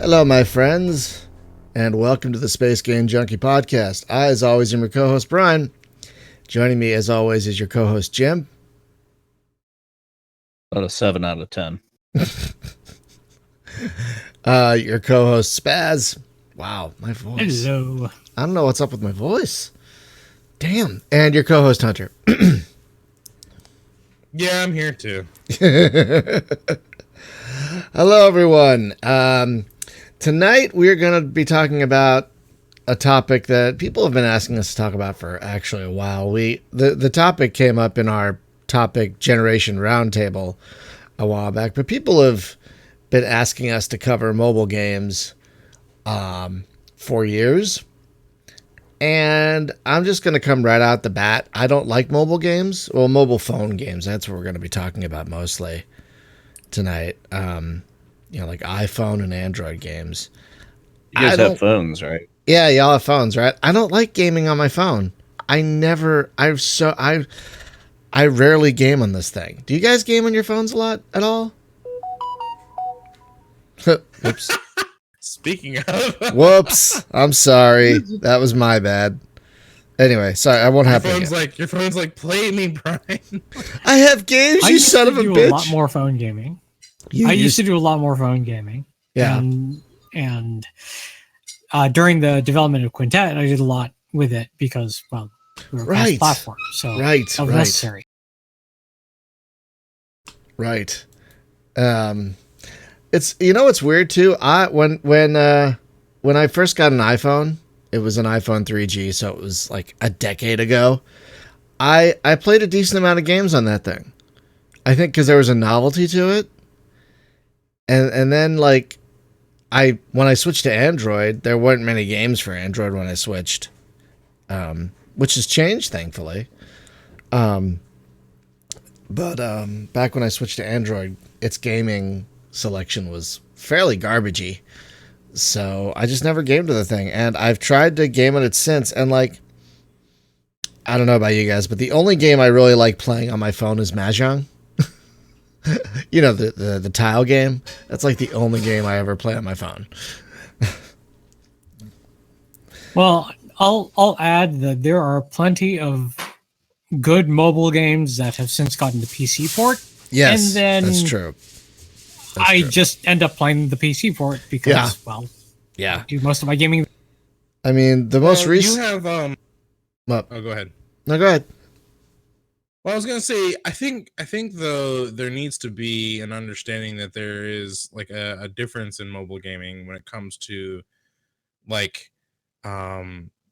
Hello, my friends, and welcome to the Space Game Junkie Podcast. I, as always, am your co-host, Brian. Joining me, as always, is your co-host, Jim. About a 7 out of 10. Your co-host, Spaz. Wow, my voice. Hello. I don't know what's up with my voice. Damn. And your co-host, Hunter. Yeah, I'm here too. Hello, everyone. Tonight, we're going to be talking about a topic that people have been asking us to talk about for actually a while. The topic came up in our topic generation roundtable a while back, but people have been asking us to cover mobile games for years. And I'm just going to come right out the bat. I don't like mobile games. Well, mobile phone games. That's what we're going to be talking about mostly tonight. Like iPhone and Android games. You guys have phones, right? Yeah, y'all have phones, right? I don't like gaming on my phone. I rarely game on this thing. Do you guys game on your phones a lot at all? Oops. Speaking of, Whoops. I'm sorry. That was my bad. Anyway, sorry, I won't have your phone's like, play me, Brian. I have games, you son of a bitch. I used to do a lot more phone gaming. I used to do a lot more phone gaming. Yeah. And during the development of Quintet, I did a lot with it because, well, we were cross-platform, so that was necessary. Right. It's it's weird too. When I first got an iPhone, it was an iPhone 3G, so it was like a decade ago. I played a decent amount of games on that thing. I think because there was a novelty to it. And then like when I switched to Android, there weren't many games for Android when I switched. Which has changed, thankfully. But back when I switched to Android, its gaming selection was fairly garbagey. So I just never gamed with the thing. And I've tried to game on it since. And like, I don't know about you guys, but the only game I really like playing on my phone is Mahjong. The tile game. That's like the only game I ever play on my phone. Well, I'll add that there are plenty of good mobile games that have since gotten the PC port. Yes, and then that's true. I just end up playing the PC port because, I do most of my gaming. I mean, the most recent. You have What? Oh, go ahead. No, go ahead. Well, I was gonna say, I think though there needs to be an understanding that there is like a difference in mobile gaming when it comes to like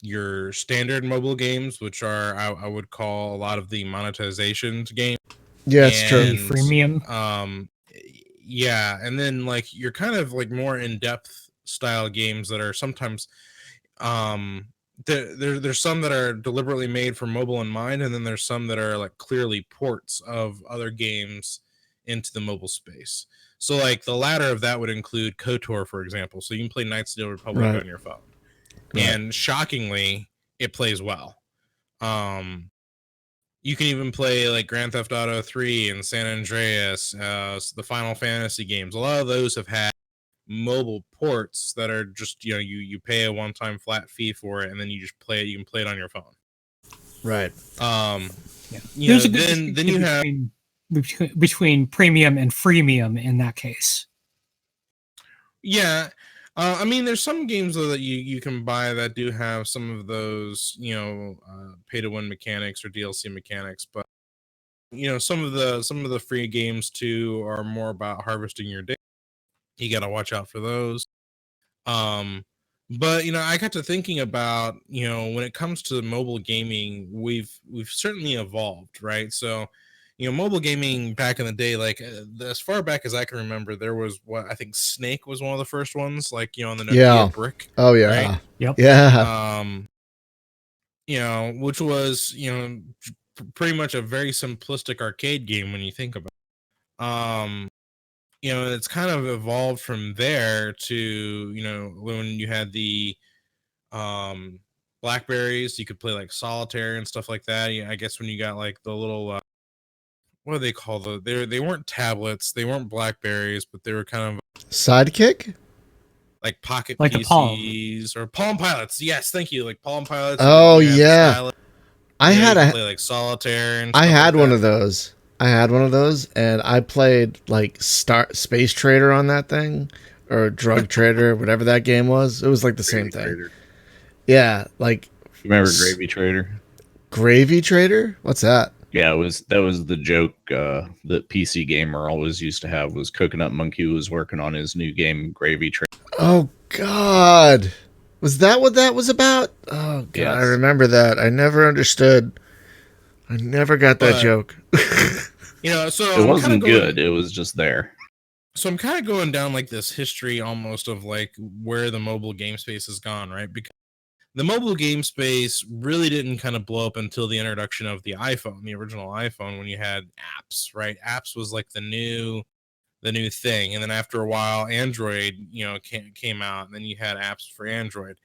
your standard mobile games, which are I would call a lot of the monetization games. Yeah, it's true. Freemium. Yeah, and then like you're kind of like more in-depth style games that are sometimes there's some that are deliberately made for mobile in mind, and then there's some that are like clearly ports of other games into the mobile space. So like the latter of that would include KOTOR, for example. So you can play Knights of the Old Republic on your phone. Right. And shockingly, it plays well. You can even play like Grand Theft Auto 3 and San Andreas, the Final Fantasy games. A lot of those have had mobile ports that are just, you pay a one-time flat fee for it, and then you just play it. You can play it on your phone. Right. There's a good then you have between premium and freemium in that case. Yeah. I mean, there's some games though that you can buy that do have some of those, pay to win mechanics or DLC mechanics, but some of the free games too are more about harvesting your data. You got to watch out for those. But I got to thinking about, when it comes to mobile gaming, we've certainly evolved, right? So, mobile gaming back in the day, like as far back as I can remember, there was what I think Snake was one of the first ones, like on the Nokia brick. Oh yeah. Right? Yep. Yeah. Which was pretty much a very simplistic arcade game when you think about it. It's kind of evolved from there to when you had the Blackberries, you could play like solitaire and stuff like that. I guess when you got like the little what do they call they weren't tablets, they weren't Blackberries, but they were kind of Sidekick. like pocket like PCs or Palm Pilots. Yes, thank you. Like Palm Pilots. Oh yeah, I had a play like solitaire and I stuff had like one that. of those. I had one of those, and I played like Space Trader on that thing, or Drug Trader, whatever that game was. It was like the same thing. Trader. Yeah, like remember Gravy Trader? Gravy Trader? What's that? Yeah, that was the joke that PC Gamer always used to have. Was Coconut Monkey was working on his new game Gravy Trader. Oh God, was that what that was about? Oh God, yes. I remember that. I never understood. I never got that joke. So it wasn't good. It was just there. So I'm kind of going down like this history almost of like where the mobile game space has gone, right? Because the mobile game space really didn't kind of blow up until the introduction of the iPhone, the original iPhone, when you had apps, right? Apps was like the new thing. And then after a while, Android, came out, and then you had apps for Android.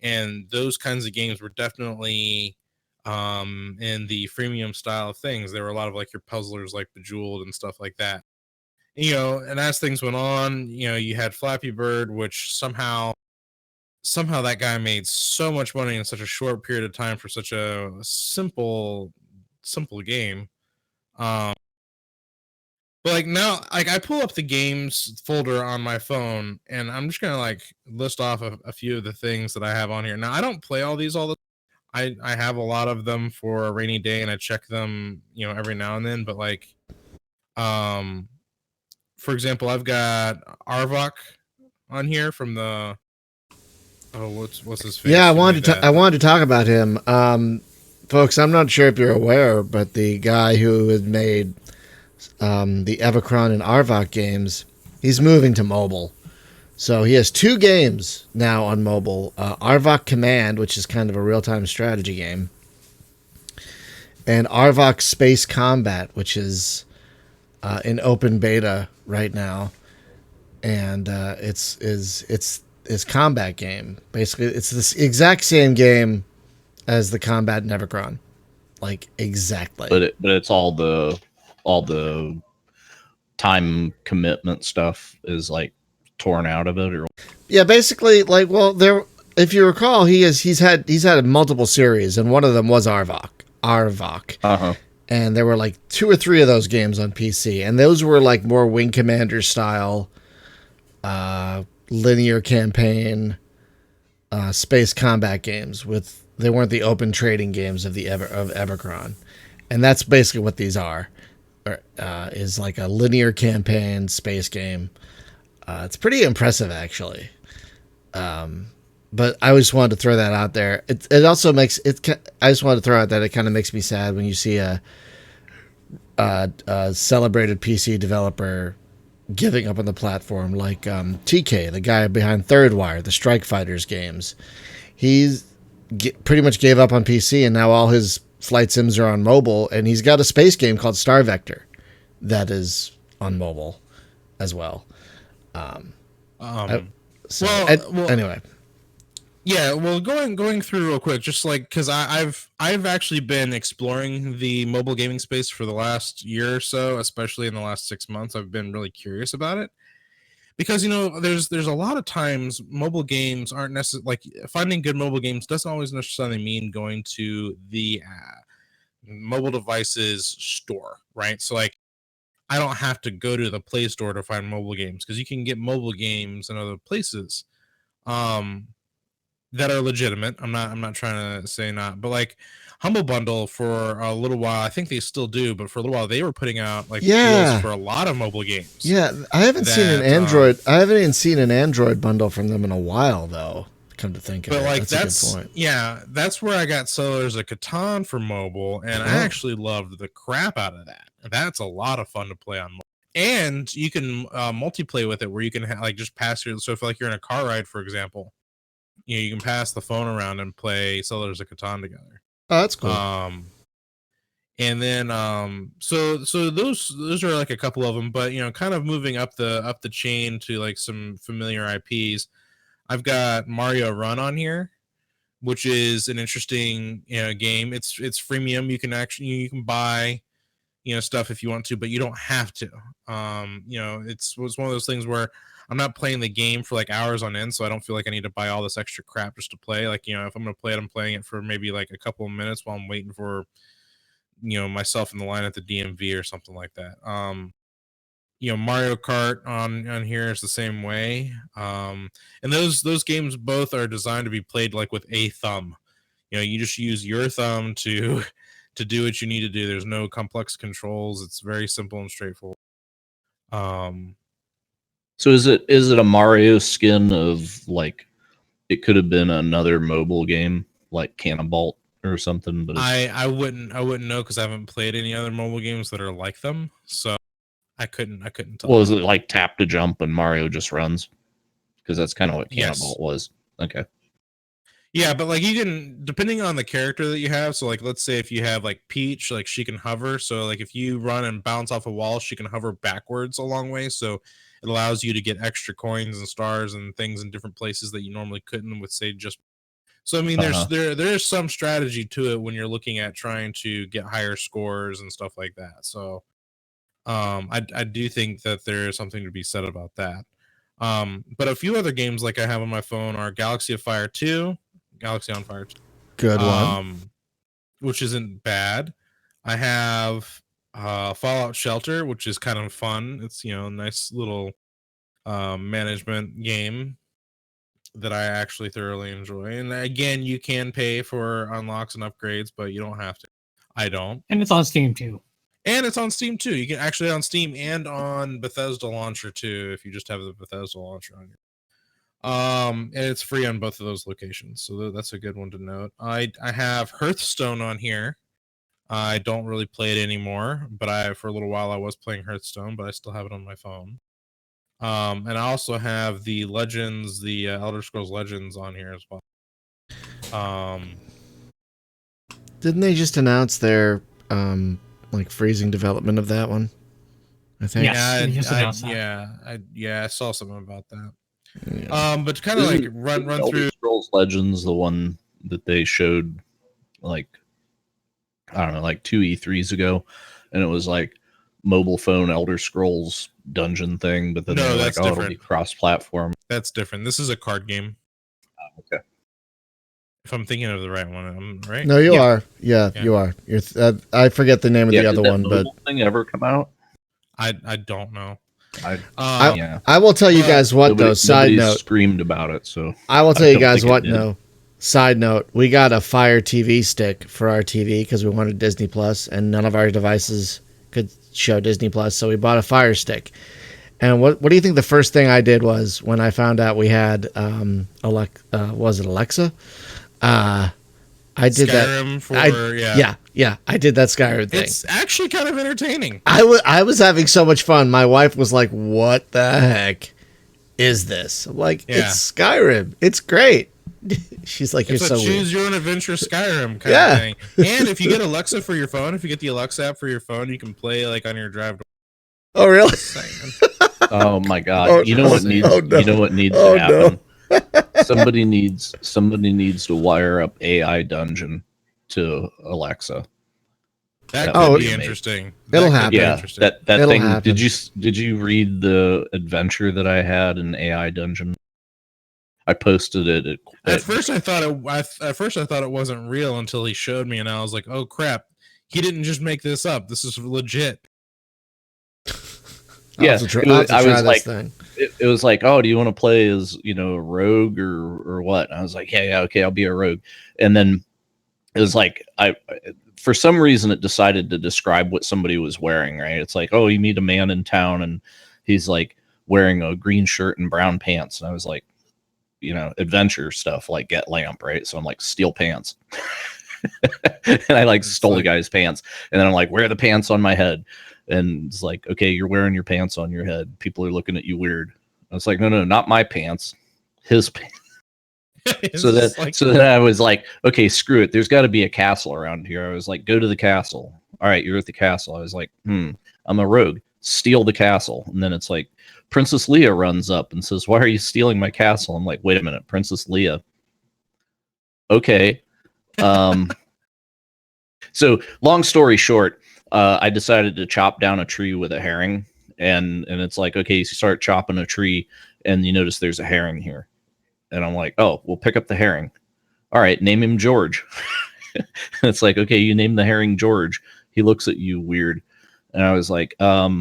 And those kinds of games were definitely in the freemium style of things. There were a lot of like your puzzlers like Bejeweled and stuff like that. And as things went on, you had Flappy Bird, which somehow that guy made so much money in such a short period of time for such a simple game. But like now, like I pull up the games folder on my phone, and I'm just gonna like list off a few of the things that I have on here. Now I don't play all these all the time. I have a lot of them for a rainy day, and I check them, every now and then. But like, for example, I've got Arvok on here from the what's his face? Yeah, I wanted to talk about him. Folks, I'm not sure if you're aware, but the guy who had made the Evacron and Arvok games, he's moving to mobile. So he has 2 games now on mobile. Arvok Command, which is kind of a real-time strategy game, and Arvok Space Combat, which is in open beta right now. And it's combat game. Basically, it's this exact same game as the Combat Nevacron. Like exactly. But it's all the time commitment stuff is like torn out of it, or yeah, basically, like, well, there, if you recall, he's had multiple series, and one of them was Arvok. Uh-huh. And there were like 2 or 3 of those games on PC, and those were like more Wing Commander style, linear campaign, space combat games. They weren't the open trading games of Evacron, and that's basically what these are. Is like a linear campaign space game. It's pretty impressive, actually. But I just wanted to throw that out there. It also makes it. I just wanted to throw out that it kind of makes me sad when you see a celebrated PC developer giving up on the platform, like TK, the guy behind Third Wire, the Strike Fighters games. He's pretty much gave up on PC, and now all his flight sims are on mobile, and he's got a space game called Star Vector that is on mobile as well. Anyway. Yeah, well, going through real quick, just like because I've actually been exploring the mobile gaming space for the last year or so, especially in the last 6 months. I've been really curious about it because there's a lot of times mobile games aren't necessarily like finding good mobile games doesn't always necessarily mean going to the mobile devices store, right? So like I don't have to go to the Play Store to find mobile games because you can get mobile games in other places. That are legitimate. I'm not trying to say not, but like Humble Bundle for a little while, I think they still do, but for a little while they were putting out like deals for a lot of mobile games. Yeah, I haven't seen an Android. I haven't even seen an Android bundle from them in a while, though. Come to think of it, like that's a good point. Yeah, that's where I got Settlers of Catan for mobile, and I actually loved the crap out of that. That's a lot of fun to play on mobile. And you can multiplayer with it, where you can like just pass your. So if like you're in a car ride, for example. You can pass the phone around and play Settlers of Catan together. Oh, that's cool. And then so those are like a couple of them, but kind of moving up the chain to like some familiar IPs. I've got Mario Run on here, which is an interesting game. It's freemium. You can buy stuff if you want to, but you don't have to. It's one of those things where I'm not playing the game for like hours on end, so I don't feel like I need to buy all this extra crap just to play. Like, you know, if I'm gonna play it, I'm playing it for maybe like a couple of minutes while I'm waiting for, you know, myself in the line at the DMV or something like that. You know, Mario Kart on here is the same way. And those games both are designed to be played like with a thumb. You know, you just use your thumb to do what you need to do. There's no complex controls. It's very simple and straightforward. So is it a Mario skin of like it could have been another mobile game like Cannonball or something? But I wouldn't know because I haven't played any other mobile games that are like them. So I couldn't tell. Well, is it like tap to jump and Mario just runs? Because that's kind of what Cannonball was. Okay. Yeah, but like you can, depending on the character that you have. So like, let's say if you have like Peach, like she can hover. So like if you run and bounce off a wall, she can hover backwards a long way. So it allows you to get extra coins and stars and things in different places that you normally couldn't with say just. So I mean, there's some strategy to it when you're looking at trying to get higher scores and stuff like that. So I do think that there is something to be said about that. But a few other games like I have on my phone are Galaxy on Fire 2, good one, which isn't bad. I have Fallout Shelter, which is kind of fun. It's, you know, a nice little management game that I actually thoroughly enjoy. And again, you can pay for unlocks and upgrades, but you don't have to. I don't. And it's on Steam too. And it's on Steam too. You can actually on Steam and on Bethesda launcher too, if you just have the Bethesda launcher on your. And it's free on both of those locations, so that's a good one to note. I have Hearthstone on here. I don't really play it anymore, but for a little while I was playing Hearthstone, but I still have it on my phone. And I also have the Legends, the Elder Scrolls Legends on here as well. Didn't they just announce their like freezing development of that one? I think. I saw something about that. Yeah. But kind of like run through Scrolls Legends, the one that they showed like I don't know, like 2 E3s ago, and it was like mobile phone Elder Scrolls dungeon thing, but then they're like, oh, it'll be cross-platform. That's different. This is a card game. Okay. If I'm thinking of the right one, I'm right. No, you are. Yeah, you are. I forget the name of the other one, but thing ever come out? I don't know. I will tell you guys what though. Side note, screamed about it. So I will tell you guys what. No, side note, we got a Fire TV stick for our TV because we wanted Disney Plus, and none of our devices could show Disney Plus, so we bought a Fire Stick. And what do you think the first thing I did was when I found out we had was it Alexa? I did Skyrim that. I did that Skyrim thing. It's actually kind of entertaining. I was having so much fun. My wife was like, "What the heck is this?" I'm like, "It's Skyrim. It's great." She's like, "You're so weird." Choose your own adventure Skyrim kind of thing. And if you get Alexa for your phone, if you get the Alexa app for your phone, you can play like on your drive. Oh really? Oh my god! You know what needs to happen? Somebody needs to wire up AI Dungeon to Alexa. That could be interesting. It'll happen. Yeah, that thing. Happen. Did you read the adventure that I had in AI Dungeon? I posted it. At first, I thought it wasn't real until he showed me, and I was like, "Oh crap! He didn't just make this up. This is legit." Yeah, I was like, it was like, oh, do you want to play as, you know, a rogue or what? And I was like, yeah, okay, I'll be a rogue. And then it was like, for some reason, it decided to describe what somebody was wearing, right? It's like, oh, you meet a man in town and he's like wearing a green shirt and brown pants. And I was like, you know, adventure stuff like Get Lamp, right? So I'm like, steal pants. And I like stole the guy's pants. And then I'm like, wear the pants on my head. And it's like, okay, you're wearing your pants on your head. People are looking at you weird. I was like, no, not my pants, his pants. So then I was like, okay, screw it. There's got to be a castle around here. I was like, go to the castle. All right, you're at the castle. I was like, I'm a rogue. Steal the castle. And then it's like, Princess Leia runs up and says, why are you stealing my castle? I'm like, wait a minute, Princess Leia. Okay. So long story short, I decided to chop down a tree with a herring, and it's like, okay, you start chopping a tree, and you notice there's a herring here. And I'm like, oh, we'll pick up the herring. All right, name him George. It's like, okay, you name the herring George. He looks at you weird. And I was like, I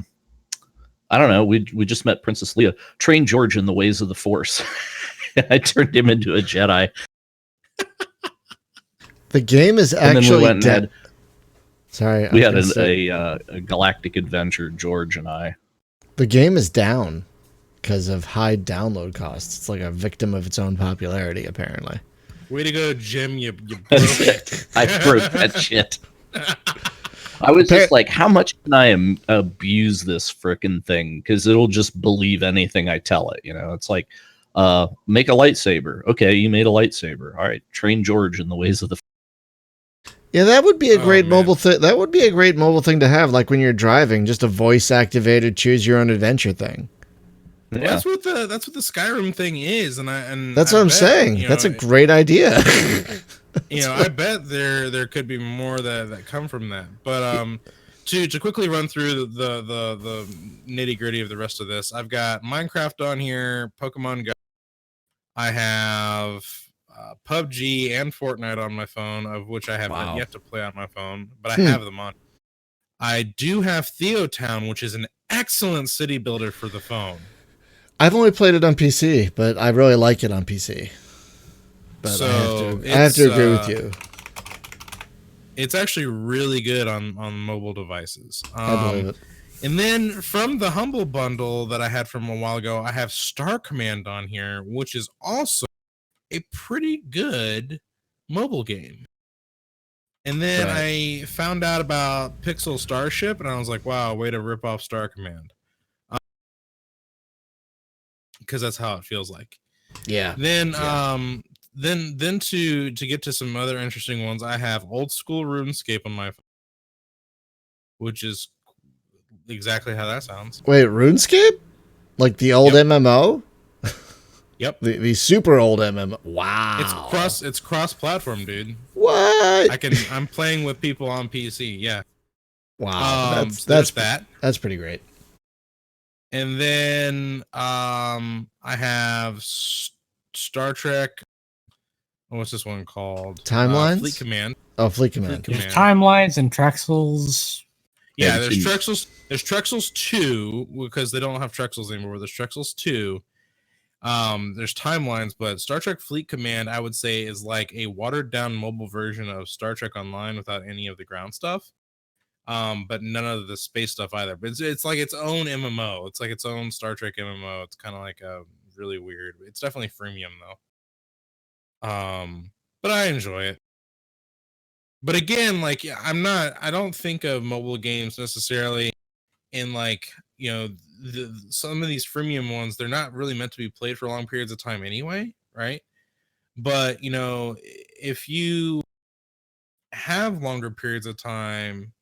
don't know. We just met Princess Leia. Train George in the ways of the Force. I turned him into a Jedi. The game is actually Sorry, we had a galactic adventure, George and I. The game is down because of high download costs. It's like a victim of its own popularity, apparently. Way to go, Jim! You broke it. I broke that shit. I was just like, how much can I abuse this frickin' thing? Because it'll just believe anything I tell it. You know, it's like, make a lightsaber. Okay, you made a lightsaber. All right, train George in the ways of the. Yeah, that would be a great mobile thing. That would be a great mobile thing to have, like when you're driving, just a voice-activated choose your own adventure thing. Well, that's what the Skyrim thing is, and that's what I'm saying. That's a great idea. I bet there could be more that come from that. But to quickly run through the nitty gritty of the rest of this, I've got Minecraft on here, Pokemon Go. I have PUBG and Fortnite on my phone, of which I haven't yet to play on my phone, but I have them on. I do have Theotown, which is an excellent city builder for the phone. I've only played it on PC, but I really like it on PC. But so I have to agree with you. It's actually really good on mobile devices. I believe it. And then from the Humble Bundle that I had from a while ago, I have Star Command on here, which is also a pretty good mobile game. And then I found out about Pixel Starship, and I was like, wow, way to rip off Star Command. Because that's how it feels like. Yeah. Then then to get to some other interesting ones, I have Old School RuneScape on my phone, which is exactly how that sounds. Wait, RuneScape? Like the old MMO? Yep. The super old MMO. Wow. It's cross platform, dude. What? I'm playing with people on PC. Yeah. Wow. That's That's pretty great. And then I have Star Trek. What's this one called? Timelines? Fleet Command. Oh, Fleet Command. There's Timelines and Trexels. Yeah, there's Trexels. There's Trexels 2, because they don't have Trexels anymore. There's Trexels 2. There's Timelines, but Star Trek Fleet Command, I would say, is like a watered down mobile version of Star Trek Online without any of the ground stuff. But none of the space stuff either. But it's like its own MMO. It's like its own Star Trek MMO. It's kind of like a really weird. It's definitely freemium though. But I enjoy it. But again, like I don't think of mobile games necessarily in like, some of these freemium ones, they're not really meant to be played for long periods of time anyway, right? But if you have longer periods of time,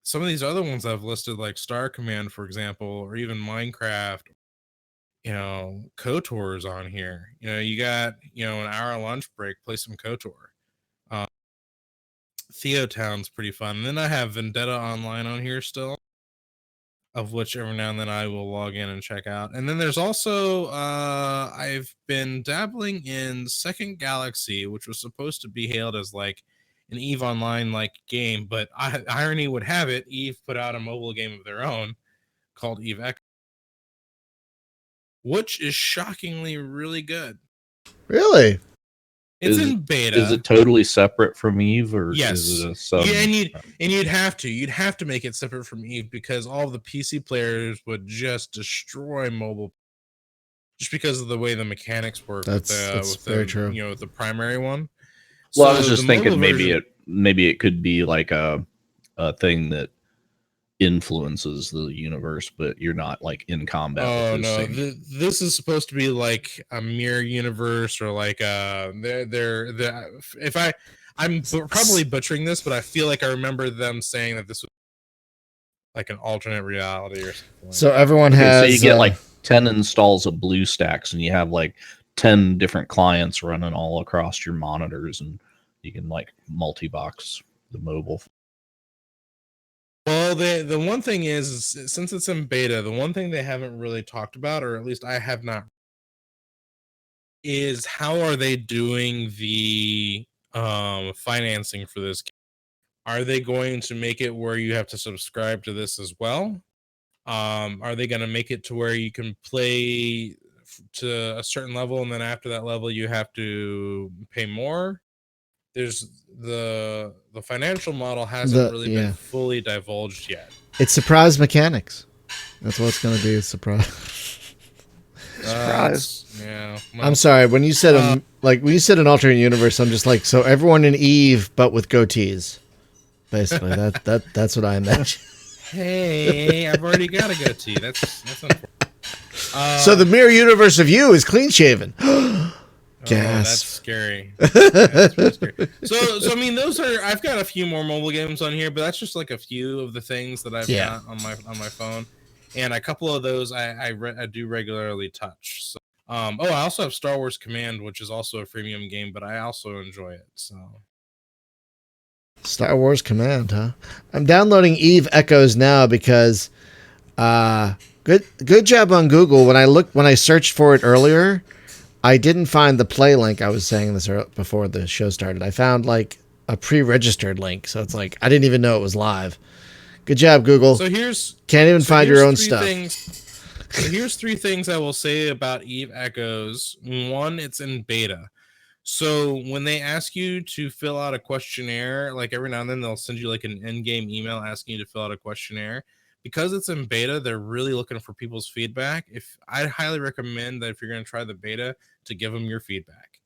some of these other ones I've listed, like Star Command, for example, or even Minecraft, KOTOR's on here. You got, an hour lunch break, play some KOTOR. Theotown's pretty fun. And then I have Vendetta Online on here still, of which every now and then I will log in and check out. And then there's also, I've been dabbling in Second Galaxy, which was supposed to be hailed as like an EVE Online like game, but irony would have it, EVE put out a mobile game of their own called EVE Echo, which is shockingly really good. Really? It's in beta. Is it totally separate from EVE, or yes? Is it you'd have to make it separate from EVE, because all the PC players would just destroy mobile, just because of the way the mechanics work. That's very true. With the primary one. Well, I was just thinking maybe it could be like a thing that influences the universe, but you're not like in combat. Oh no, this is supposed to be like a mirror universe, or like I'm probably butchering this, but I feel like I remember them saying that this was like an alternate reality or something. So everyone has. So you get like 10 installs of BlueStacks, and you have like 10 different clients running all across your monitors, and you can like multi-box the mobile. Well, Well, the one thing is since it's in beta, the one thing they haven't really talked about, or at least I have not, is how are they doing the financing for this game? Are they going to make it where you have to subscribe to this as well? Are they going to make it to where you can play to a certain level, and then after that level you have to pay more? There's the financial model hasn't really been fully divulged yet. It's surprise mechanics. That's what it's going to be. Surprise. Surprise. Yeah. Well, I'm sorry. When you said when you said an alternate universe, I'm just like, so everyone in Eve, but with goatees. Basically, that's what I imagine. Hey, I've already got a goatee. That's unfortunate. So the mirror universe of you is clean shaven. Oh, that's scary. That's really scary. So I mean, those are. I've got a few more mobile games on here, but that's just like a few of the things that I've got on my phone, and a couple of those I do regularly touch. So, I also have Star Wars Command, which is also a freemium game, but I also enjoy it. So, Star Wars Command, huh? I'm downloading Eve Echoes now because, good job on Google. When I searched for it earlier, I didn't find the play link. I was saying this before the show started. I found like a pre-registered link, so it's like I didn't even know it was live. Good job, Google. So can't even find your own stuff. So here's 3 things I will say about Eve Echoes. 1, it's in beta. So when they ask you to fill out a questionnaire, like every now and then they'll send you like an in-game email asking you to fill out a questionnaire. Because it's in beta, they're really looking for people's feedback. I'd highly recommend that if you're going to try the beta, to give them your feedback.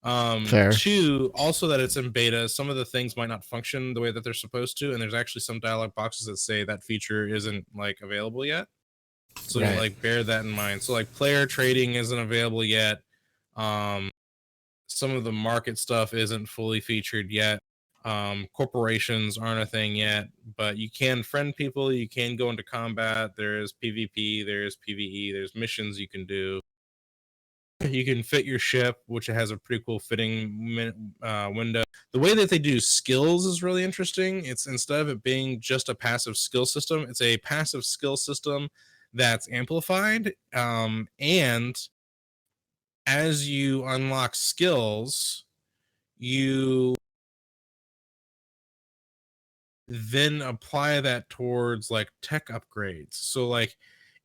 Fair. 2, also that it's in beta, some of the things might not function the way that they're supposed to, and there's actually some dialog boxes that say that feature isn't like available yet. So like bear that in mind. So like player trading isn't available yet. Some of the market stuff isn't fully featured yet. Corporations aren't a thing yet, but you can friend people, you can go into combat, there's PvP, there's PvE, there's missions you can do. You can fit your ship, which has a pretty cool fitting window. The way that they do skills is really interesting. It's instead of it being just a passive skill system, it's a passive skill system that's amplified. And as you unlock skills, you then apply that towards like tech upgrades. So like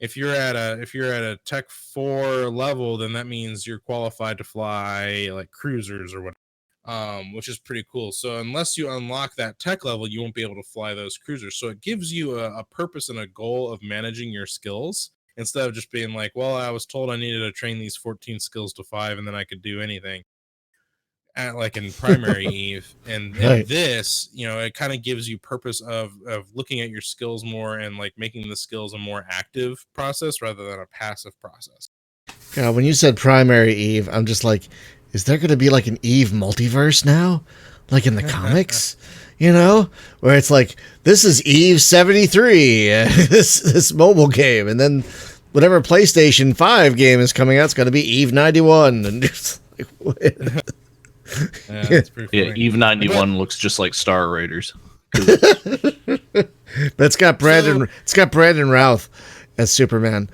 if you're at a tech 4 level, then that means you're qualified to fly like cruisers or whatever, which is pretty cool. So unless you unlock that tech level, you won't be able to fly those cruisers. So it gives you a purpose and a goal of managing your skills instead of just being like, well, I was told I needed to train these 14 skills to 5 and then I could do anything. Like in primary Eve, and this, it kind of gives you purpose of looking at your skills more and like making the skills a more active process rather than a passive process. Yeah, when you said primary Eve, I'm just like, is there going to be like an Eve multiverse now, like in the comics? Where it's like, this is Eve 73, this mobile game, and then whatever PlayStation 5 game is coming out, it's going to be Eve 91, and it's like, what? Yeah, that's pretty funny. Eve 91 looks just like Star Raiders. But it's got Brandon Routh as Superman.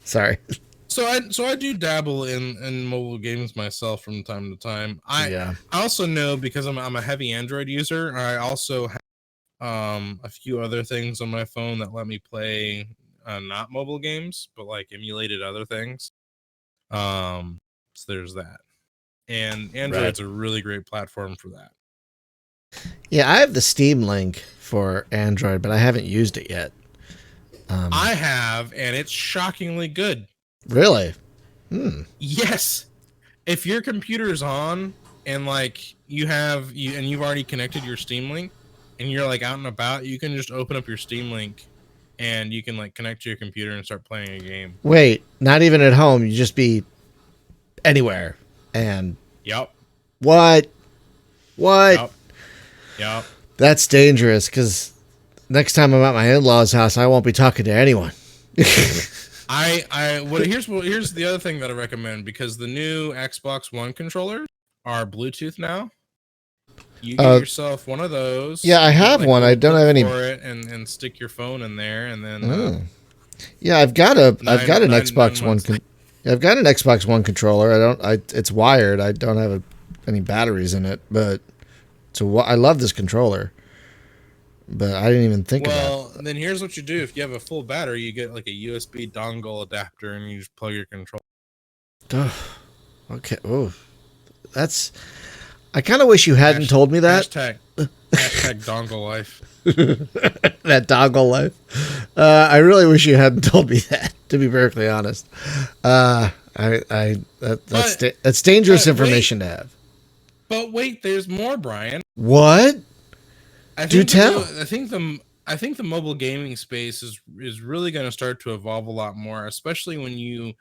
Sorry. So I do dabble in mobile games myself from time to time. I also know, because I'm a heavy Android user, I also have a few other things on my phone that let me play not mobile games, but like emulated other things. So there's that. And Android's a really great platform for that. Yeah, I have the Steam Link for Android, but I haven't used it yet. I have, and it's shockingly good. Really? Yes. If your computer's on and like you've already connected your Steam Link and you're like out and about, you can just open up your Steam Link and you can like connect to your computer and start playing a game. Wait, not even at home. You just be anywhere. And What? Yep. That's dangerous, because next time I'm at my in-laws' house, I won't be talking to anyone. Here's the other thing that I recommend, because the new Xbox One controllers are Bluetooth now. You get yourself one of those. Yeah, I have one. I don't have any for it, and stick your phone in there, and then. Yeah, I've got an Xbox One. I've got an Xbox One controller. It's wired. I don't have any batteries in it, but I love this controller. But I didn't even think about it. Well, then here's what you do. If you have a full battery, you get like a USB dongle adapter, and you just plug your controller. Okay. Oh, I kind of wish you hadn't told me that. Hashtag dongle life. That dongle life. I really wish you hadn't told me that, to be perfectly honest. That's dangerous information to have. But wait, there's more, Brian. What? Do tell. I think the mobile gaming space is really going to start to evolve a lot more, especially when you.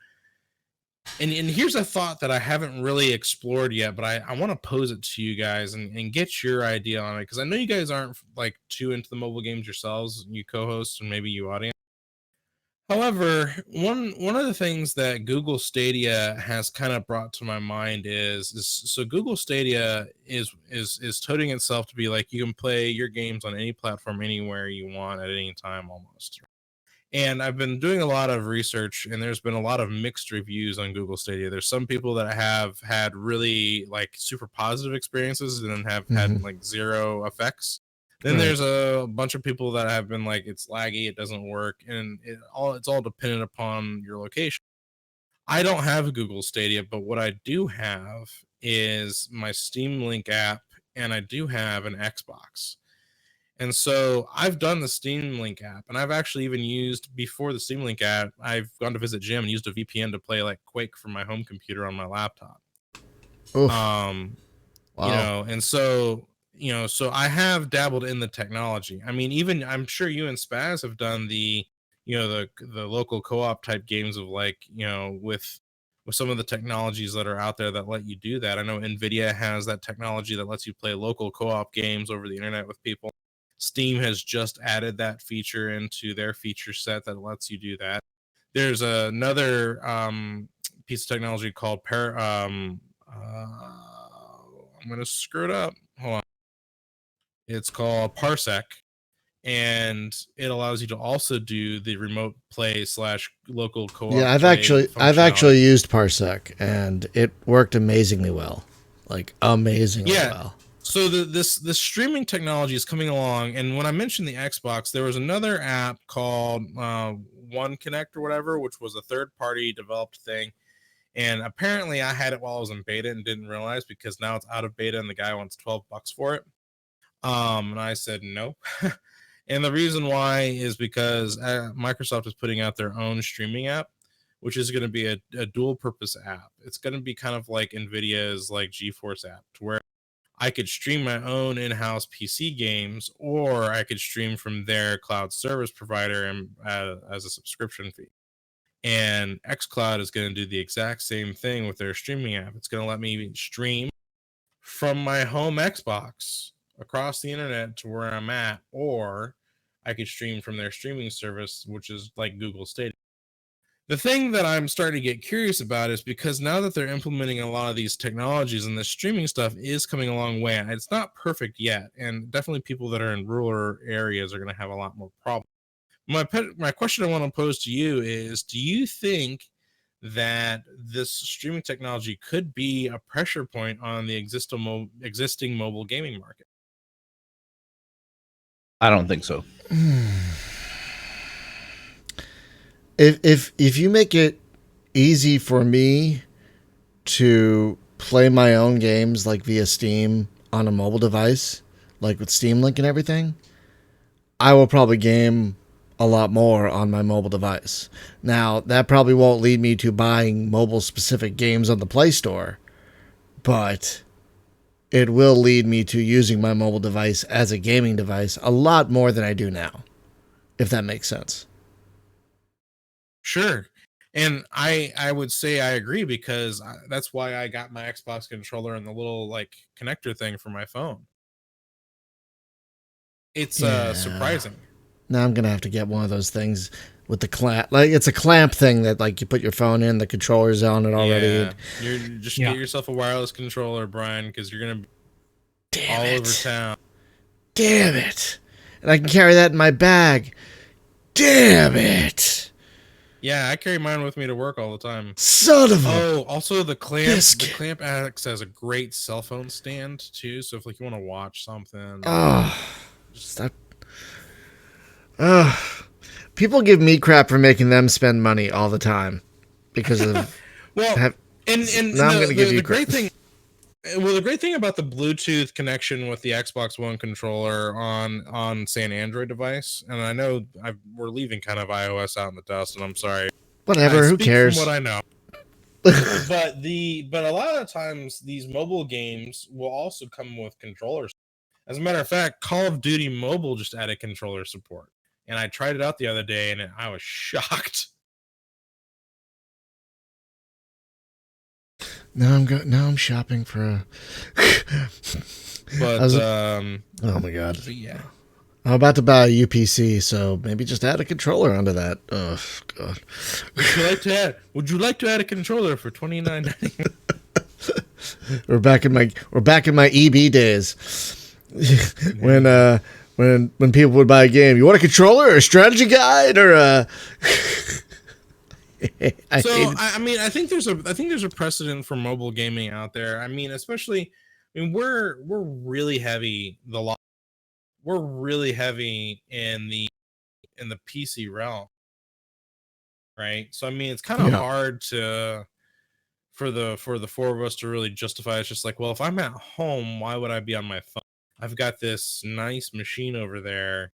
And here's a thought that I haven't really explored yet, but I want to pose it to you guys and get your idea on it, because I know you guys aren't like too into the mobile games yourselves, you co-hosts and maybe you audience. However, one of the things that Google Stadia has kind of brought to my mind is so Google Stadia is toting itself to be like, you can play your games on any platform anywhere you want at any time almost. And I've been doing a lot of research, and there's been a lot of mixed reviews on Google Stadia. There's some people that have had really like super positive experiences and then have had like zero effects. Then there's a bunch of people that have been like, it's laggy, it doesn't work, and it's all dependent upon your location. I don't have a Google Stadia, but what I do have is my Steam Link app, and I do have an Xbox. And so I've done the Steam Link app, and I've actually even used, before the Steam Link app, I've gone to visit Jim and used a VPN to play like Quake from my home computer on my laptop. Oof. Wow. And so, so I have dabbled in the technology. I mean, even I'm sure you and Spaz have done the local co-op type games of like, with some of the technologies that are out there that let you do that. I know Nvidia has that technology that lets you play local co-op games over the internet with people. Steam has just added that feature into their feature set that lets you do that. There's another piece of technology called I'm going to screw it up. Hold on. It's called Parsec, and it allows you to also do the remote play / local co-op. Yeah, I've actually used Parsec, and it worked amazingly well. Like amazingly well. So this streaming technology is coming along, and when I mentioned the Xbox, there was another app called One Connect or whatever, which was a third-party developed thing, and apparently I had it while I was in beta and didn't realize, because now it's out of beta and the guy wants $12 for it. And I said no. And the reason why is because Microsoft is putting out their own streaming app, which is going to be a dual purpose app. It's going to be kind of like Nvidia's like GeForce app, to where I could stream my own in-house PC games, or I could stream from their cloud service provider and as a subscription fee. And xCloud is going to do the exact same thing with their streaming app. It's going to let me stream from my home Xbox across the internet to where I'm at, or I could stream from their streaming service, which is like Google Stadia. The thing that I'm starting to get curious about is because now that they're implementing a lot of these technologies, and the streaming stuff is coming a long way, it's not perfect yet, and definitely people that are in rural areas are going to have a lot more problems. My question I want to pose to you is, do you think that this streaming technology could be a pressure point on the existing mobile gaming market? I don't think so. If you make it easy for me to play my own games like via Steam on a mobile device, like with Steam Link and everything, I will probably game a lot more on my mobile device. Now, that probably won't lead me to buying mobile specific games on the Play Store, but it will lead me to using my mobile device as a gaming device a lot more than I do now, if that makes sense. Sure. And I would say I agree, because that's why I got my Xbox controller and the little like connector thing for my phone. It's surprising. Now I'm going to have to get one of those things with the clamp. Like, it's a clamp thing that like you put your phone in, the controller's on it already. Yeah. Get yourself a wireless controller, Brian, because you're going to Damn all it. over town. Damn it. And I can carry that in my bag. Damn it. Yeah, I carry mine with me to work all the time. Son of a... Oh, also the clamp. biscuit. The clamp acts as a great cell phone stand too. So if like you want to watch something, stop. People give me crap for making them spend money all the time because of. Well, now I'm going to give you the crap. great thing. Well, the great thing about the Bluetooth connection with the Xbox One controller on say an Android device, and I know we're leaving kind of iOS out in the dust, and I'm sorry. Whatever, who cares? From what I know. but a lot of times these mobile games will also come with controllers. As a matter of fact, Call of Duty Mobile just added controller support, and I tried it out the other day, and I was shocked. Now I'm shopping for a. But oh my god! Yeah, I'm about to buy a UPC, so maybe just add a controller onto that. Oh god! Would you like to add a controller for $29.99? We're back in my EB days. when people would buy a game, you want a controller or a strategy guide or a. I think there's a precedent for mobile gaming out there. I mean, especially, we're really heavy we're really heavy in the PC realm, right? So I mean, it's kind of hard for the four of us to really justify. It's just like, well, if I'm at home, why would I be on my phone? I've got this nice machine over there,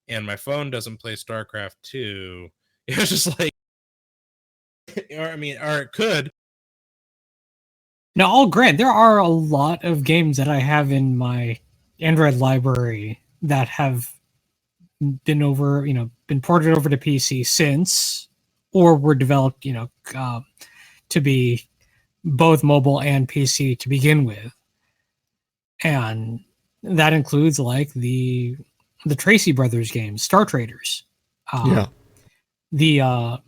and my phone doesn't play StarCraft 2. It's just like. Or it could. Now, I'll grant there are a lot of games that I have in my Android library that have been ported over to PC since, or were developed, to be both mobile and PC to begin with, and that includes like the Tracy Brothers games, Star Traders, the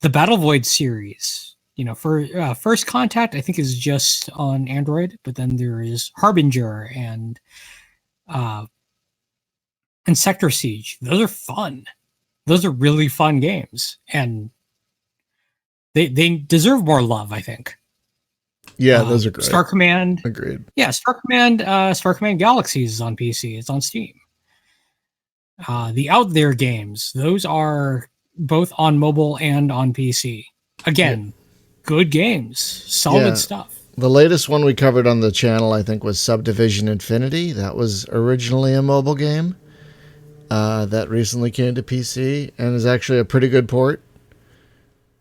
Battle Void series, for First Contact, I think is just on Android, but then there is Harbinger and Sector Siege. Those are fun. Those are really fun games, and they deserve more love, I think. Yeah, those are great. Star Command. Agreed. Yeah, Star Command Galaxies is on PC. It's on Steam. The Out There games, those are both on mobile and on PC. Again, good games, solid stuff. The latest one we covered on the channel, I think, was Subdivision Infinity. That was originally a mobile game that recently came to PC and is actually a pretty good port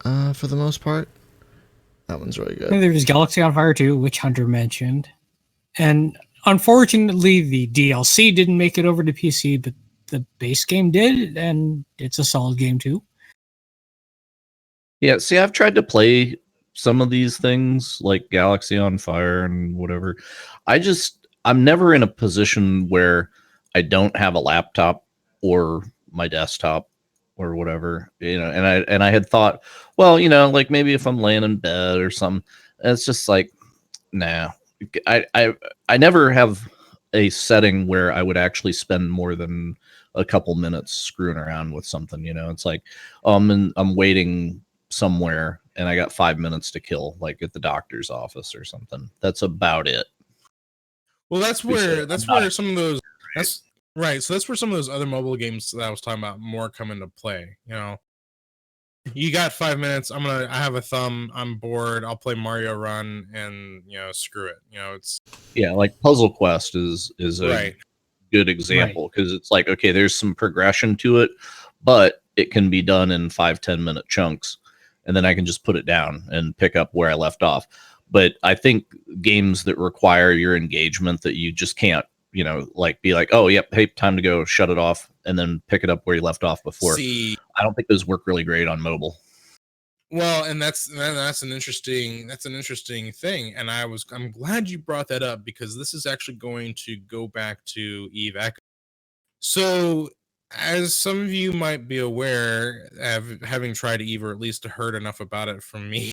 for the most part. That one's really good. And there's Galaxy on Fire 2, which Hunter mentioned. And unfortunately, the DLC didn't make it over to PC, but the base game did, and it's a solid game too. Yeah, see, I've tried to play some of these things like Galaxy on Fire and whatever. I'm never in a position where I don't have a laptop or my desktop or whatever, and I had thought, well, like maybe if I'm laying in bed or something, it's just like, nah. I never have a setting where I would actually spend more than a couple minutes screwing around with something. It's like, I'm waiting somewhere and I got 5 minutes to kill, like at the doctor's office or something. That's about it. Well, that's where some of those right. So that's where some of those other mobile games that I was talking about more come into play. You got 5 minutes. I have a thumb. I'm bored. I'll play Mario Run and screw it. It's like Puzzle Quest is a good example, because it's like, okay, there's some progression to it, but it can be done in 5-10 minute chunks, and then I can just put it down and pick up where I left off. But I think games that require your engagement, that you just can't, like be like, oh, yep, hey, time to go, shut it off, and then pick it up where you left off before. I don't think those work really great on mobile. Well, and that's an interesting thing, and I'm glad you brought that up, because this is actually going to go back to Eve Echo. So, as some of you might be aware, having tried Eve, or at least heard enough about it from me,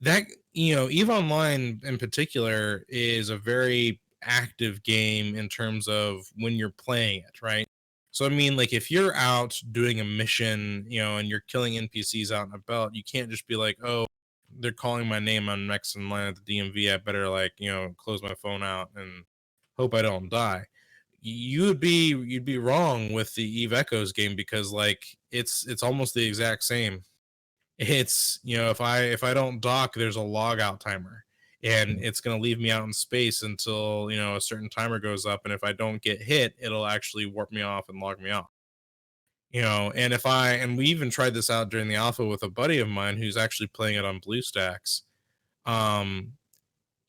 that Eve Online in particular is a very active game in terms of when you're playing it, right? So I mean, like if you're out doing a mission, and you're killing NPCs out and about, you can't just be like, oh, they're calling my name, I'm next in line at the DMV, I better close my phone out and hope I don't die. You'd be wrong with the Eve Echoes game, because like it's almost the exact same. It's if I don't dock, there's a log out timer, and it's going to leave me out in space until a certain timer goes up, and if I don't get hit, it'll actually warp me off and log me off. And we even tried this out during the alpha with a buddy of mine who's actually playing it on BlueStacks.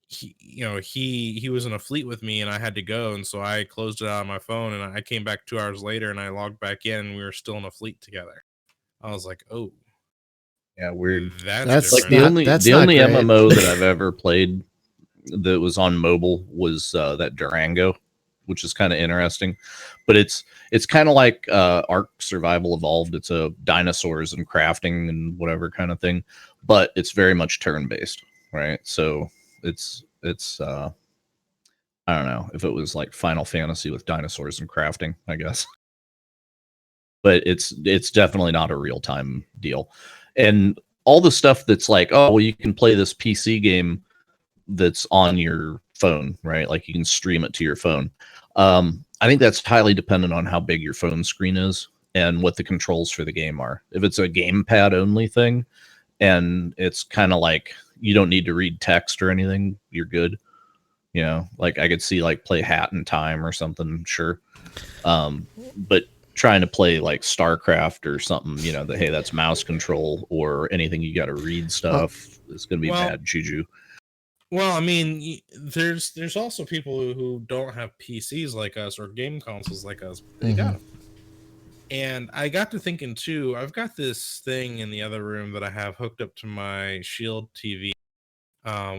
He was in a fleet with me, and I had to go, and so I closed it out on my phone, and I came back 2 hours later, and I logged back in, and we were still in a fleet together. I was like, oh, yeah, weird. That's like the only MMO that I've ever played that was on mobile was that Durango, which is kind of interesting, but it's kind of like Ark Survival Evolved. It's a dinosaurs and crafting and whatever kind of thing, but it's very much turn based, right? So it's I don't know if it was like Final Fantasy with dinosaurs and crafting, I guess, but it's definitely not a real time deal. And all the stuff that's like, oh, well, you can play this PC game that's on your phone, right? Like you can stream it to your phone. I think that's highly dependent on how big your phone screen is and what the controls for the game are. If it's a gamepad only thing and it's kind of like you don't need to read text or anything, you're good. Like I could see like play Hat in Time or something, sure. But trying to play like StarCraft or something, hey, that's mouse control or anything you got to read stuff, it's going to be bad juju. Well, I mean, there's also people who don't have PCs like us or game consoles like us. They got them. And I got to thinking too, I've got this thing in the other room that I have hooked up to my Shield TV,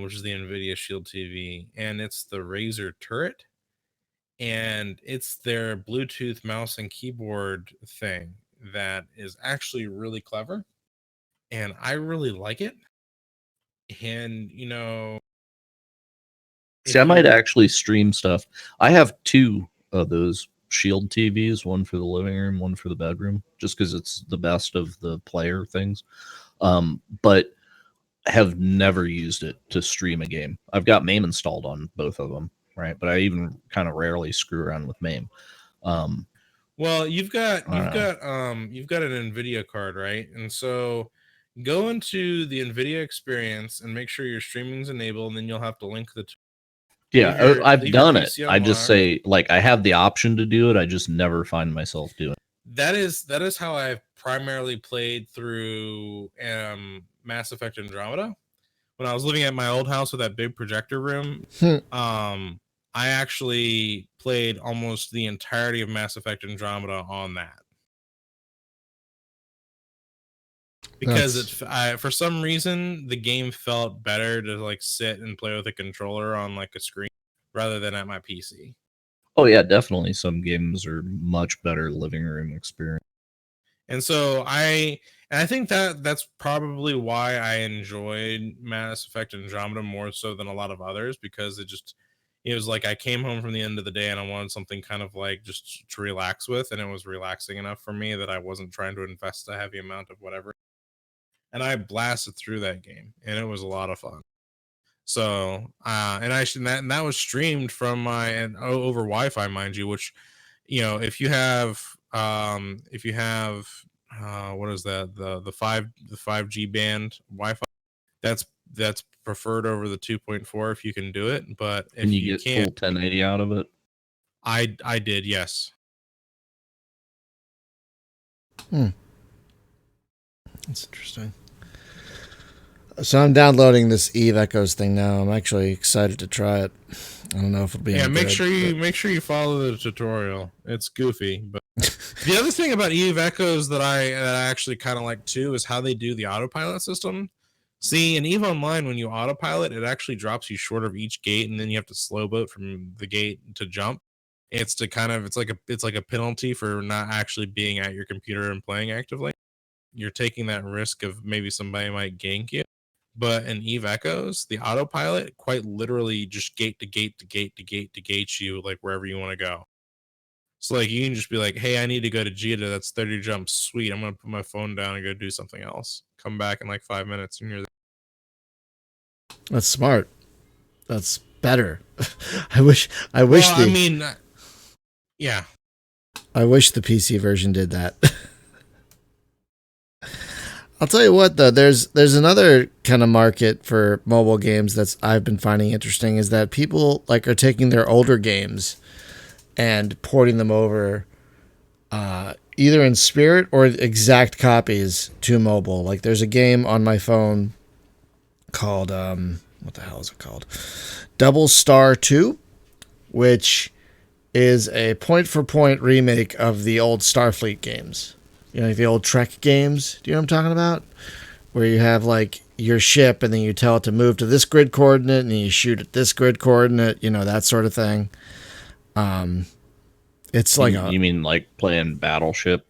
which is the Nvidia Shield TV, and it's the Razer turret, and it's their Bluetooth mouse and keyboard thing that is actually really clever, and I really like it. And see, I might actually stream stuff. I have 2 of those Shield TVs, one for the living room, one for the bedroom, just because it's the best of the player things. But have never used it to stream a game. I've got MAME installed on both of them, right? But I even kind of rarely screw around with MAME. Well, you've got an Nvidia card, right? And so go into the Nvidia experience and make sure your streaming's enabled, and then you'll have to link the I've done it. I just say, like, I have the option to do it. I just never find myself doing it. That is how I've primarily played through Mass Effect Andromeda. When I was living at my old house with that big projector room, I actually played almost the entirety of Mass Effect Andromeda on that. Because for some reason the game felt better to like sit and play with a controller on like a screen rather than at my PC. Oh yeah, definitely. Some games are much better living room experience. And so I think that's probably why I enjoyed Mass Effect Andromeda more so than a lot of others, because it was like I came home from the end of the day and I wanted something kind of like just to relax with, and it was relaxing enough for me that I wasn't trying to invest a heavy amount of whatever. And I blasted through that game, and it was a lot of fun. So, and that was streamed from my over Wi-Fi, mind you. Which, if you have what is that, the 5G band Wi-Fi, that's preferred over the 2.4 if you can do it. But if you get full 1080 out of it, I did, yes. That's interesting. So I'm downloading this Eve Echoes thing now. I'm actually excited to try it. I don't know if it'll be. Yeah, make sure you follow the tutorial. It's goofy, but the other thing about Eve Echoes that I actually kind of like too is how they do the autopilot system. See, in Eve Online, when you autopilot, it actually drops you short of each gate, and then you have to slow boat from the gate to jump. It's like a penalty for not actually being at your computer and playing actively. You're taking that risk of maybe somebody might gank you. But in Eve Echoes, the autopilot quite literally just gate to gate to gate to gate to gate you like wherever you want to go. So like you can just be like, hey, I need to go to Jita. That's 30 jumps. Sweet. I'm gonna put my phone down and go do something else. Come back in like 5 minutes and you're there. That's smart. That's better. I wish. Yeah. I wish the PC version did that. I'll tell you what, though. There's another kind of market for mobile games that's I've been finding interesting is that people like are taking their older games and porting them over, either in spirit or exact copies to mobile. Like there's a game on my phone called what the hell is it called? Double Star 2, which is a point-for-point remake of the old Starfleet games. You know, like the old Trek games. Do you know what I'm talking about? Where you have like your ship and then you tell it to move to this grid coordinate and then you shoot at this grid coordinate, you know, that sort of thing. It's like you mean like playing Battleship?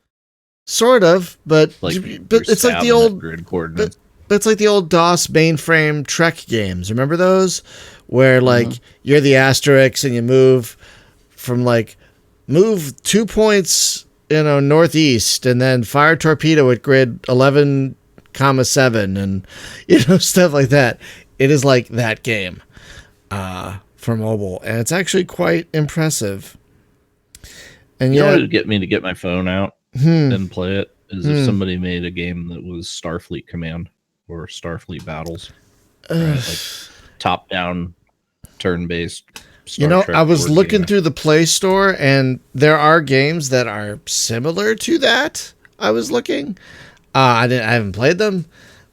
Sort of, but it's like the old grid coordinates. But it's like the old DOS mainframe Trek games. Remember those? Where like you're the asterisk and you move from like move 2 points, you know, northeast and then fire torpedo at grid 11,7 and you know, stuff like that. It is like that game for mobile, and it's actually quite impressive. And you know what would get me to get my phone out and play it is if somebody made a game that was Starfleet Command or Starfleet Battles, right? Like top-down, turn-based. You know, I was looking through the Play Store, and there are games that are similar to that. I was looking. I haven't played them.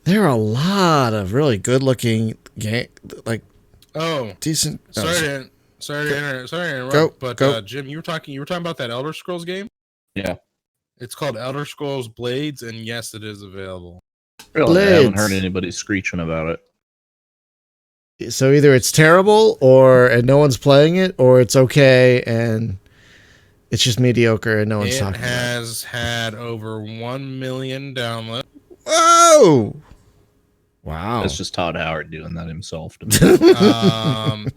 There are a lot of really good-looking game, like decent. Sorry to interrupt. But Jim, you were talking about that Elder Scrolls game. Yeah, it's called Elder Scrolls Blades, and yes, it is available. Really, I haven't heard anybody screeching about it. So either it's terrible and no one's playing it, or it's okay and it's just mediocre and no one's talking about it. It has had over 1 million downloads. Whoa! Wow. That's just Todd Howard doing that himself. To me.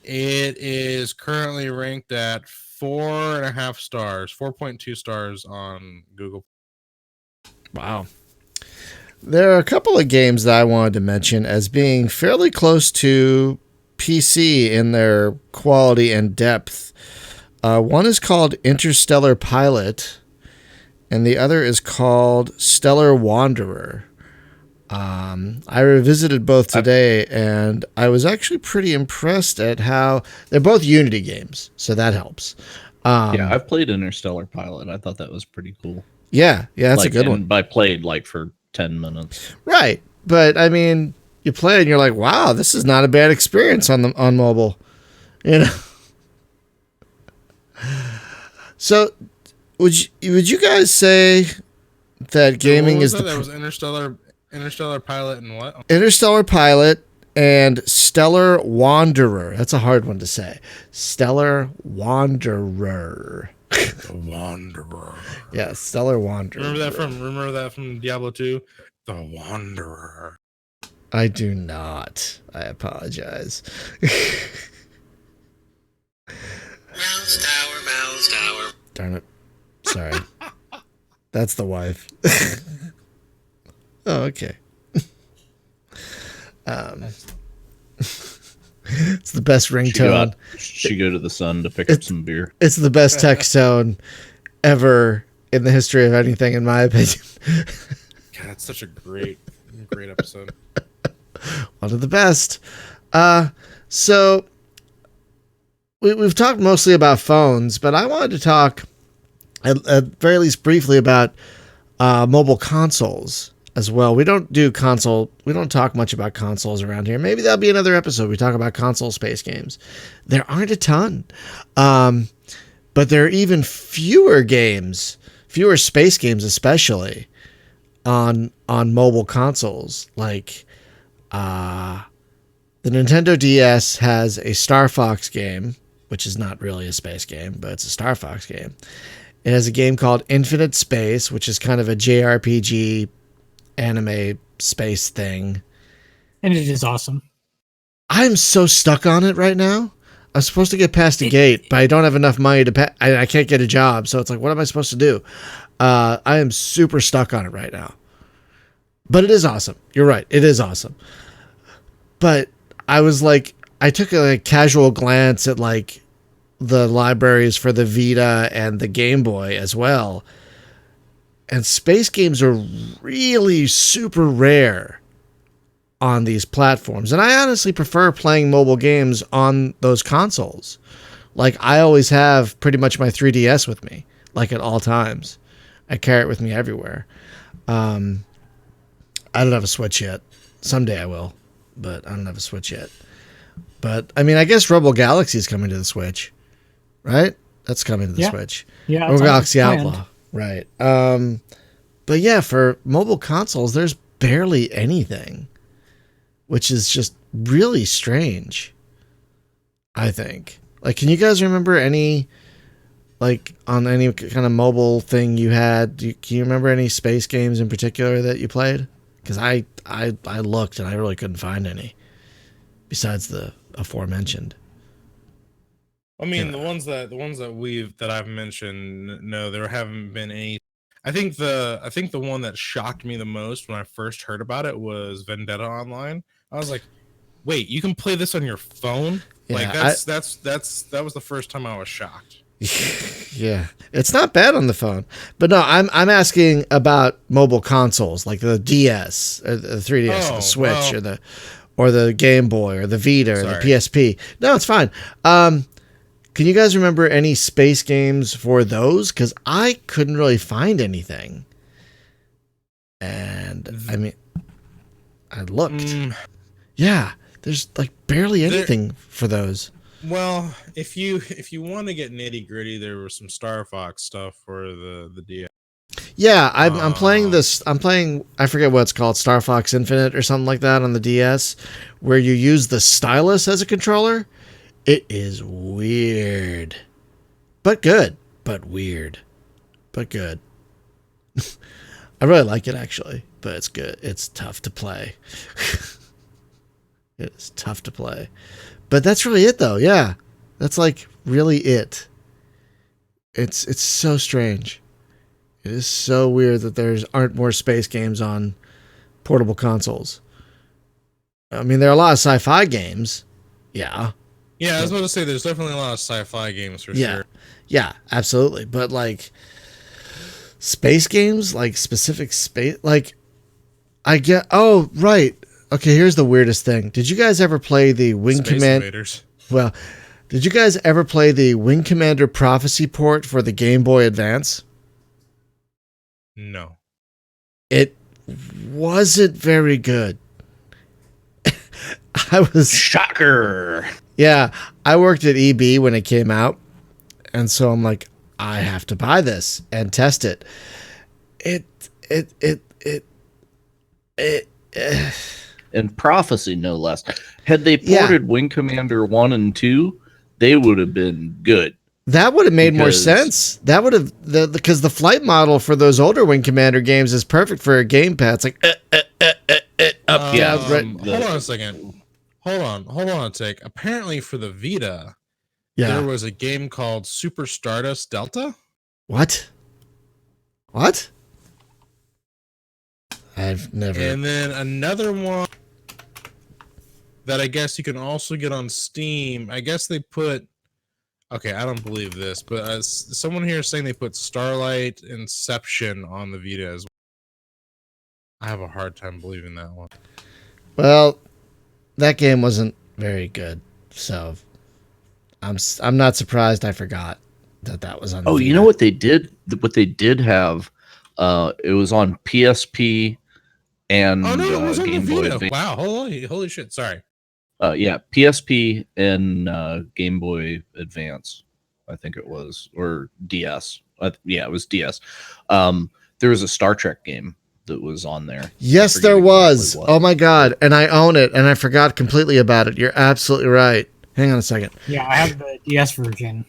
It is currently ranked at 4.5 stars, 4.2 stars on Google. Wow. There are a couple of games that I wanted to mention as being fairly close to PC in their quality and depth. One is called Interstellar Pilot, and the other is called Stellar Wanderer. I revisited both today, and I was actually pretty impressed at how they're both Unity games, so that helps. Yeah, I've played Interstellar Pilot. I thought that was pretty cool. Yeah, that's a good one. I played like for 10 minutes. Right. But I mean, you play it and you're like, wow, this is not a bad experience on mobile. You know. So would you guys say that gaming is that was Interstellar Pilot and what? Interstellar Pilot and Stellar Wanderer. That's a hard one to say. Stellar Wanderer. The Wanderer. Yeah, Stellar Wanderer. Remember that from Diablo 2? The Wanderer. I do not. I apologize. Mouse tower. Darn it. Sorry. That's the wife. Oh, okay. It's the best ringtone. She go to the sun to pick up some beer. It's the best text tone ever in the history of anything, in my opinion. God, that's such a great episode. One of the best. So we've talked mostly about phones, but I wanted to talk at very least briefly about mobile consoles as well. We don't talk much about consoles around here. Maybe that'll be another episode. We talk about console space games. There aren't a ton. But there are even fewer space games especially on mobile consoles. Like the Nintendo DS has a Star Fox game, which is not really a space game, but it's a Star Fox game. It has a game called Infinite Space, which is kind of a JRPG anime space thing. And it is awesome. I'm so stuck on it right now. I'm supposed to get past the gate, but I don't have enough money to pay. I can't get a job, so it's like, what am I supposed to do? I am super stuck on it right now. But it is awesome. You're right. It is awesome. But I was like, I took a casual glance at like the libraries for the Vita and the Game Boy as well. And space games are really super rare on these platforms. And I honestly prefer playing mobile games on those consoles. Like, I always have pretty much my 3DS with me, like at all times. I carry it with me everywhere. I don't have a Switch yet. Someday I will, but I don't have a Switch yet. But, I mean, I guess Rebel Galaxy is coming to the Switch, right? That's coming to the Switch. Yeah, Rebel Galaxy Outlaw. Right. But yeah, for mobile consoles, there's barely anything, which is just really strange, I think. Like, can you guys remember any, like, on any kind of mobile thing you had? Can you remember any space games in particular that you played? Because I looked and I really couldn't find any besides the aforementioned. I mean, the ones that I've mentioned, no, there haven't been any. I think the one that shocked me the most when I first heard about it was Vendetta Online. I was like, wait, you can play this on your phone? Yeah, like that was the first time I was shocked. Yeah, it's not bad on the phone, but no, I'm asking about mobile consoles like the DS, or the 3DS, or the Switch, or the Game Boy, or the Vita, or the PSP. No, it's fine. Can you guys remember any space games for those? Because I couldn't really find anything, and I mean, I looked. Yeah, there's like barely anything for those. Well, if you want to get nitty gritty, there was some Star Fox stuff for the DS. Yeah, I'm playing this. I'm playing. I forget what it's called, Star Fox Infinite or something like that on the DS, where you use the stylus as a controller. It is weird, but good. But weird, but good. I really like it actually, but it's good. It's tough to play. It's tough to play. But that's really it, though. Yeah, that's like really it. It's so strange. It is so weird that aren't more space games on portable consoles. I mean, there are a lot of sci-fi games. Yeah. Yeah, I was about to say there's definitely a lot of sci-fi games for sure. Yeah, absolutely. But like space games, like specific space, like I get. Oh, right. Okay, here's the weirdest thing. Did you guys ever play the Wing Commander? Well, did you guys ever play the Wing Commander Prophecy port for the Game Boy Advance? No. It wasn't very good. I was shocker. Yeah, I worked at EB when it came out, and so I'm like, I have to buy this and test it. And Prophecy, no less. Had they ported Wing Commander 1 and 2, they would have been good. That would have made more sense. That would have because the flight model for those older Wing Commander games is perfect for a gamepad. It's like up. Hold on a second. Hold on a sec. Apparently for the Vita, there was a game called Super Stardust Delta. What? I've never. And then another one that I guess you can also get on Steam. I guess they put. Okay, I don't believe this, but someone here is saying they put Starlight Inception on the Vita as well. I have a hard time believing that one. Well, that game wasn't very good, so I'm not surprised. I forgot that was on. The Vita. You know what they did? What they did have, it was on PSP and it was on Game the Vita. Boy. Wow! Holy shit! Sorry. PSP and Game Boy Advance, I think it was, or DS. It was DS. There was a Star Trek game that was on there. Yes, there was. Oh my god! And I own it, and I forgot completely about it. You're absolutely right. Hang on a second. Yeah, I have the DS version.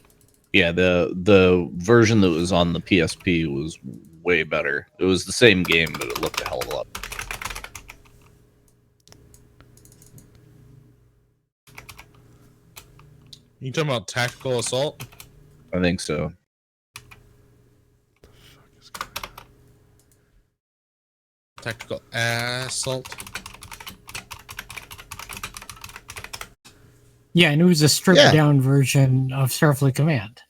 Yeah, the version that was on the PSP was way better. It was the same game, but it looked a hell of a lot. You talking about Tactical Assault? I think so. Tactical Assault. Yeah, and it was a stripped down version of Starfleet Command.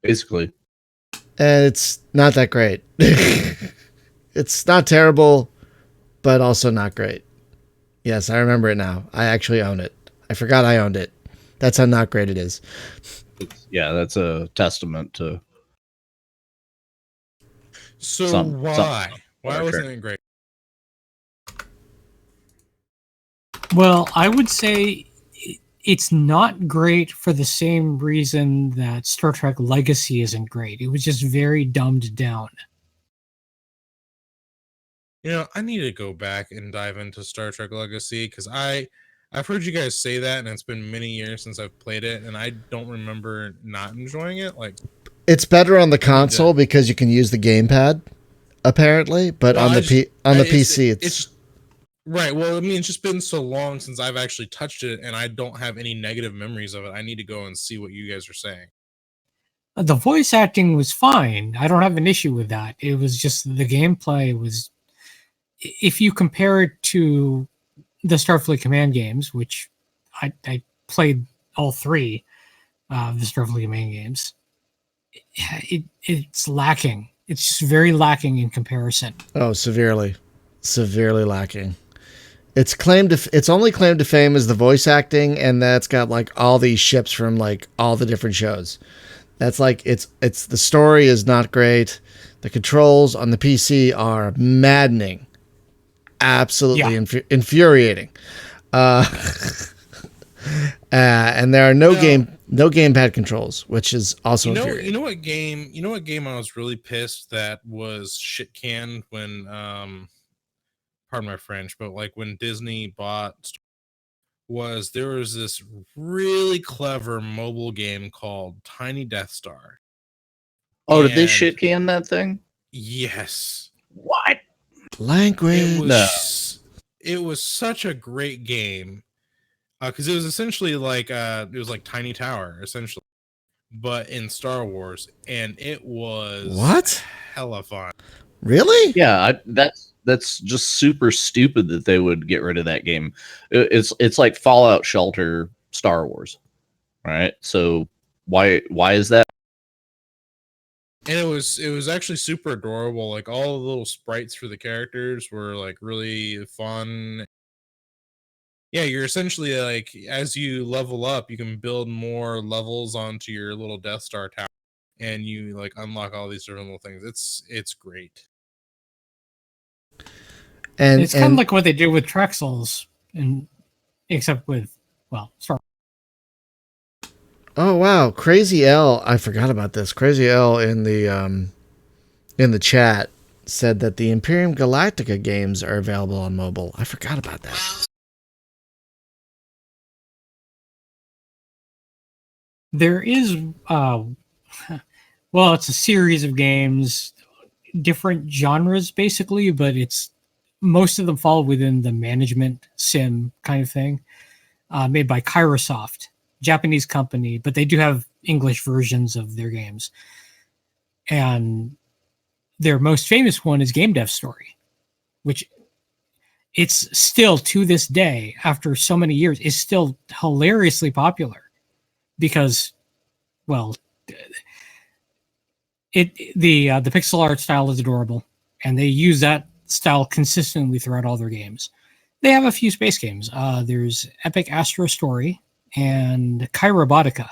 Basically. And it's not that great. It's not terrible, but also not great. Yes, I remember it now. I actually own it. I forgot I owned it. That's how not great it is. Yeah, that's a testament to. So why wasn't it great? Well, I would say it's not great for the same reason that Star Trek Legacy isn't great. It was just very dumbed down. You know, I need to go back and dive into Star Trek Legacy because I've heard you guys say that, and it's been many years since I've played it, and I don't remember not enjoying it. Like, it's better on the console because you can use the gamepad, apparently, but on the PC, it's right. Well, I mean, it's just been so long since I've actually touched it, and I don't have any negative memories of it. I need to go and see what you guys are saying. The voice acting was fine. I don't have an issue with that. It was just the gameplay was. If you compare it to the Starfleet Command games, which I played all three of the Starfleet Command games, it's lacking. It's just very lacking in comparison. Oh, severely lacking. Its only claim to fame is the voice acting, and that's got like all these ships from like all the different shows. That's like it's the story is not great. The controls on the PC are maddening. Absolutely infuriating. And there are no gamepad controls, which is also infuriating. You know what game I was really pissed that was shit canned when pardon my French, but like when Disney bought there was this really clever mobile game called Tiny Death Star. Oh, did they shit can that thing? Yes. What? Language. It was such a great game because it was essentially like Tiny Tower essentially, but in Star Wars, and it was hella fun. Really? Yeah, that's just super stupid that they would get rid of that game. It's like Fallout Shelter Star Wars, right? So why is that? And it was actually super adorable. Like all the little sprites for the characters were like really fun. Yeah, you're essentially like as you level up, you can build more levels onto your little Death Star tower, and you like unlock all these different little things. It's great. And it's kind of like what they did with Trexels, and except with Star. Oh wow, Crazy L! I forgot about this. Crazy L in the chat said that the Imperium Galactica games are available on mobile. I forgot about that. There is, it's a series of games, different genres basically, but most of them fall within the management sim kind of thing, made by Kairosoft, Japanese company, but they do have English versions of their games. And their most famous one is Game Dev Story, which it's still to this day, after so many years, is still hilariously popular because, the pixel art style is adorable, and they use that style consistently throughout all their games. They have a few space games. There's Epic Astro Story and Kairobotica.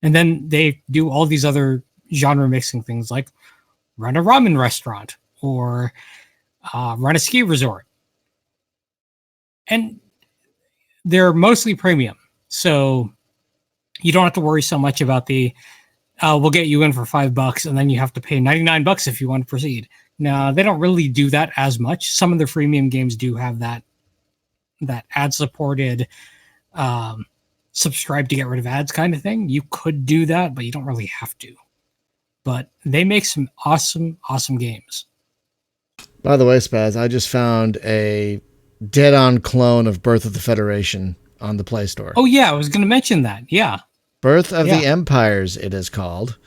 And then they do all these other genre mixing things like run a ramen restaurant or run a ski resort. And they're mostly premium. So you don't have to worry so much about we'll get you in for $5 and then you have to pay $99 if you want to proceed. Now, they don't really do that as much. Some of the freemium games do have that ad-supported subscribe to get rid of ads kind of thing. You could do that, but you don't really have to. But they make some awesome, awesome games. By the way, Spaz, I just found a dead-on clone of Birth of the Federation on the Play Store. Oh yeah, I was going to mention that. Yeah. Birth of the Empires, it is called.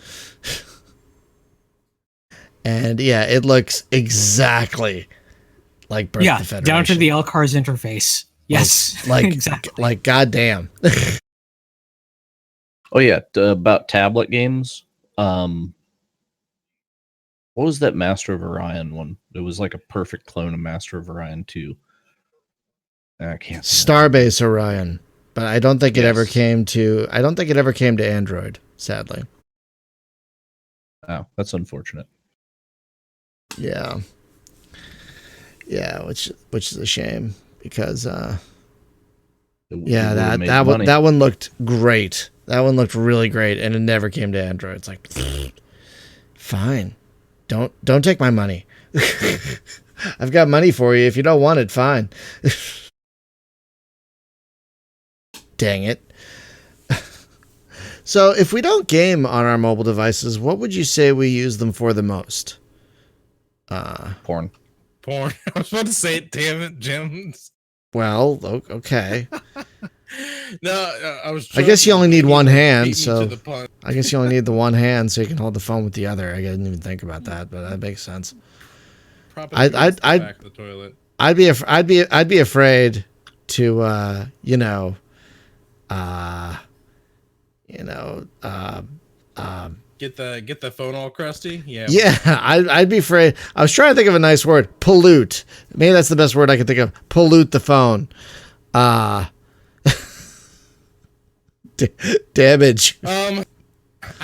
And yeah, it looks exactly like Birth of the Federation. Down to the LCARS interface. Yes, like exactly. Like goddamn. Oh yeah, about tablet games. What was that Master of Orion one? It was like a perfect clone of Master of Orion 2. I can't. Starbase Orion, but I don't think it ever came to. I don't think it ever came to Android. Sadly. Oh, that's unfortunate. Yeah. Yeah, which is a shame because that one looked great. That one looked really great, and it never came to Android. It's like, fine, don't take my money. I've got money for you. If you don't want it, fine. Dang it. So, if we don't game on our mobile devices, what would you say we use them for the most? Porn. I was about to say it. Damn it, Jim. Well, okay. No, I guess you only need one hand, so I guess you only need the one hand so you can hold the phone with the other. I didn't even think about that, but that makes sense. I'd be afraid to get the phone all crusty. Yeah. I'd be afraid. I was trying to think of a nice word. Pollute. Maybe that's the best word I could think of. Pollute the phone. Damage. I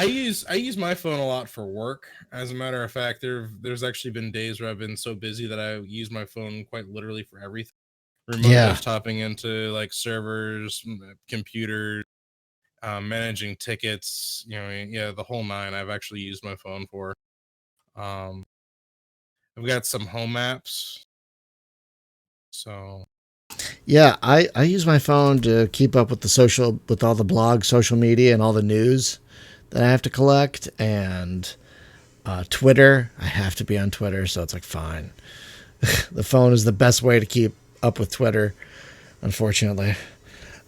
use my phone a lot for work. As a matter of fact, there's actually been days where I've been so busy that I use my phone quite literally for everything. Remote desktopping into like servers, computers, managing tickets, the whole nine. I've actually used my phone for. I've got some home apps. So yeah, I use my phone to keep up with with all the blogs, social media, and all the news that I have to collect, and Twitter. I have to be on Twitter, so it's like fine. The phone is the best way to keep up with Twitter, unfortunately.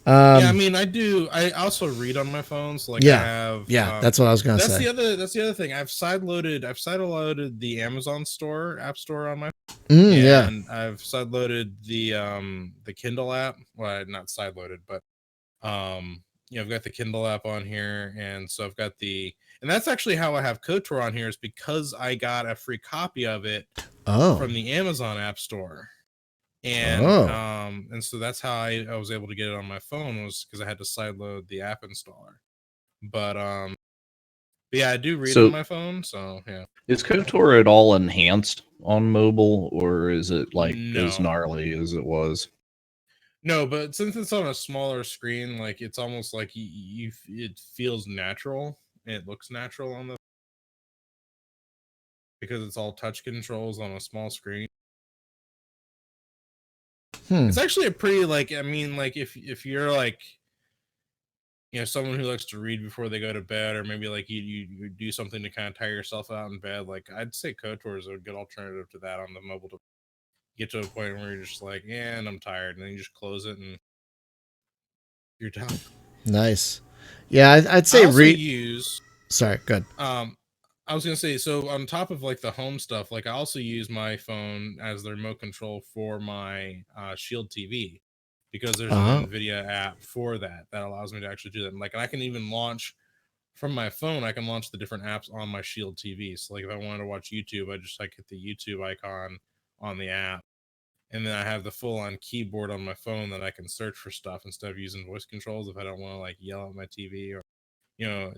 I mean, I do. I also read on my phone, so like I have. Yeah, that's what I was gonna say. That's the other thing. I've sideloaded the Amazon App Store on my phone. And I've sideloaded the Kindle app. Well, not sideloaded, but I've got the Kindle app on here, and so I've got and that's actually how I have KOTOR on here, is because I got a free copy of it from the Amazon App Store. And so that's how I was able to get it on my phone, was because I had to sideload the app installer. But yeah, I do read on my phone, so yeah. Is KOTOR at all enhanced on mobile, or is it like as gnarly as it was? No, but since it's on a smaller screen, like it's almost like it feels natural. It looks natural on because it's all touch controls on a small screen. It's actually a pretty if you're like someone who likes to read before they go to bed, or maybe like you do something to kind of tire yourself out in bed, like I'd say KOTOR is a good alternative to that on the mobile. To get to a point where you're just like, and I'm tired, and then you just close it and you're done. Nice. Yeah, I'd say Sorry, good. I was gonna say, so on top of like the home stuff, like I also use my phone as the remote control for my Shield TV, because there's an Nvidia app for that allows me to actually do that. And like, I can even launch from my phone. I can launch the different apps on my Shield TV. So like, if I wanted to watch YouTube, I just hit the YouTube icon on the app, and then I have the full-on keyboard on my phone that I can search for stuff instead of using voice controls if I don't want to like yell at my TV, or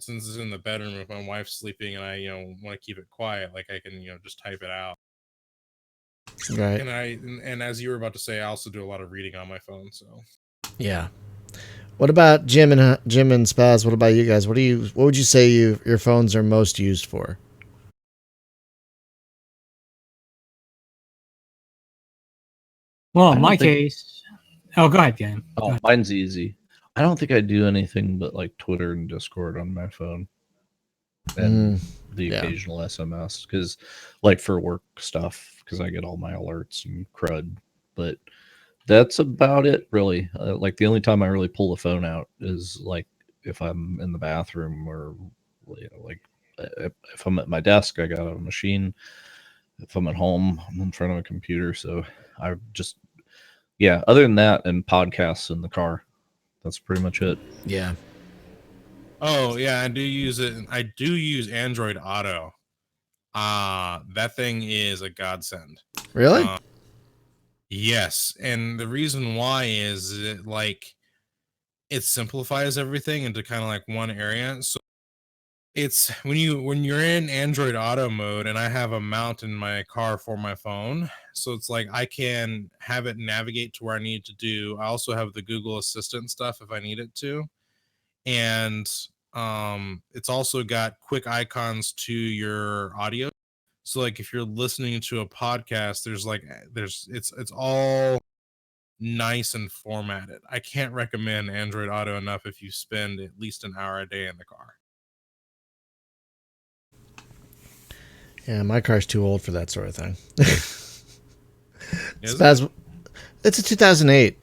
since it's in the bedroom, if my wife's sleeping and I, want to keep it quiet, like I can, just type it out. Right. And as you were about to say, I also do a lot of reading on my phone. So yeah. What about Jim and Spaz? What about you guys? What would you say your phones are most used for? Well, in my case, go ahead, Game. Mine's easy. I don't think I do anything but like Twitter and Discord on my phone, and the occasional SMS, because like for work stuff, because I get all my alerts and crud. But That's about it, really. Like the only time I really pull the phone out is like if I'm in the bathroom or like if I'm at my desk, I got a machine. If I'm at home, I'm in front of a computer. So I just, yeah, other than that and podcasts in the car, that's pretty much it. Yeah. Oh yeah, I do use it. I do use Android Auto. That thing is a godsend. Really? Yes, and the reason why is it simplifies everything into kind of like one area. So it's when you're in Android Auto mode, and I have a mount in my car for my phone, so it's like I can have it navigate to where I need to do. I also have the Google Assistant stuff if I need it to, and it's also got quick icons to your audio. So like if you're listening to a podcast, it's all nice and formatted. I can't recommend Android Auto enough if you spend at least an hour a day in the car. Yeah, my car's too old for that sort of thing. Is it? It's a 2008,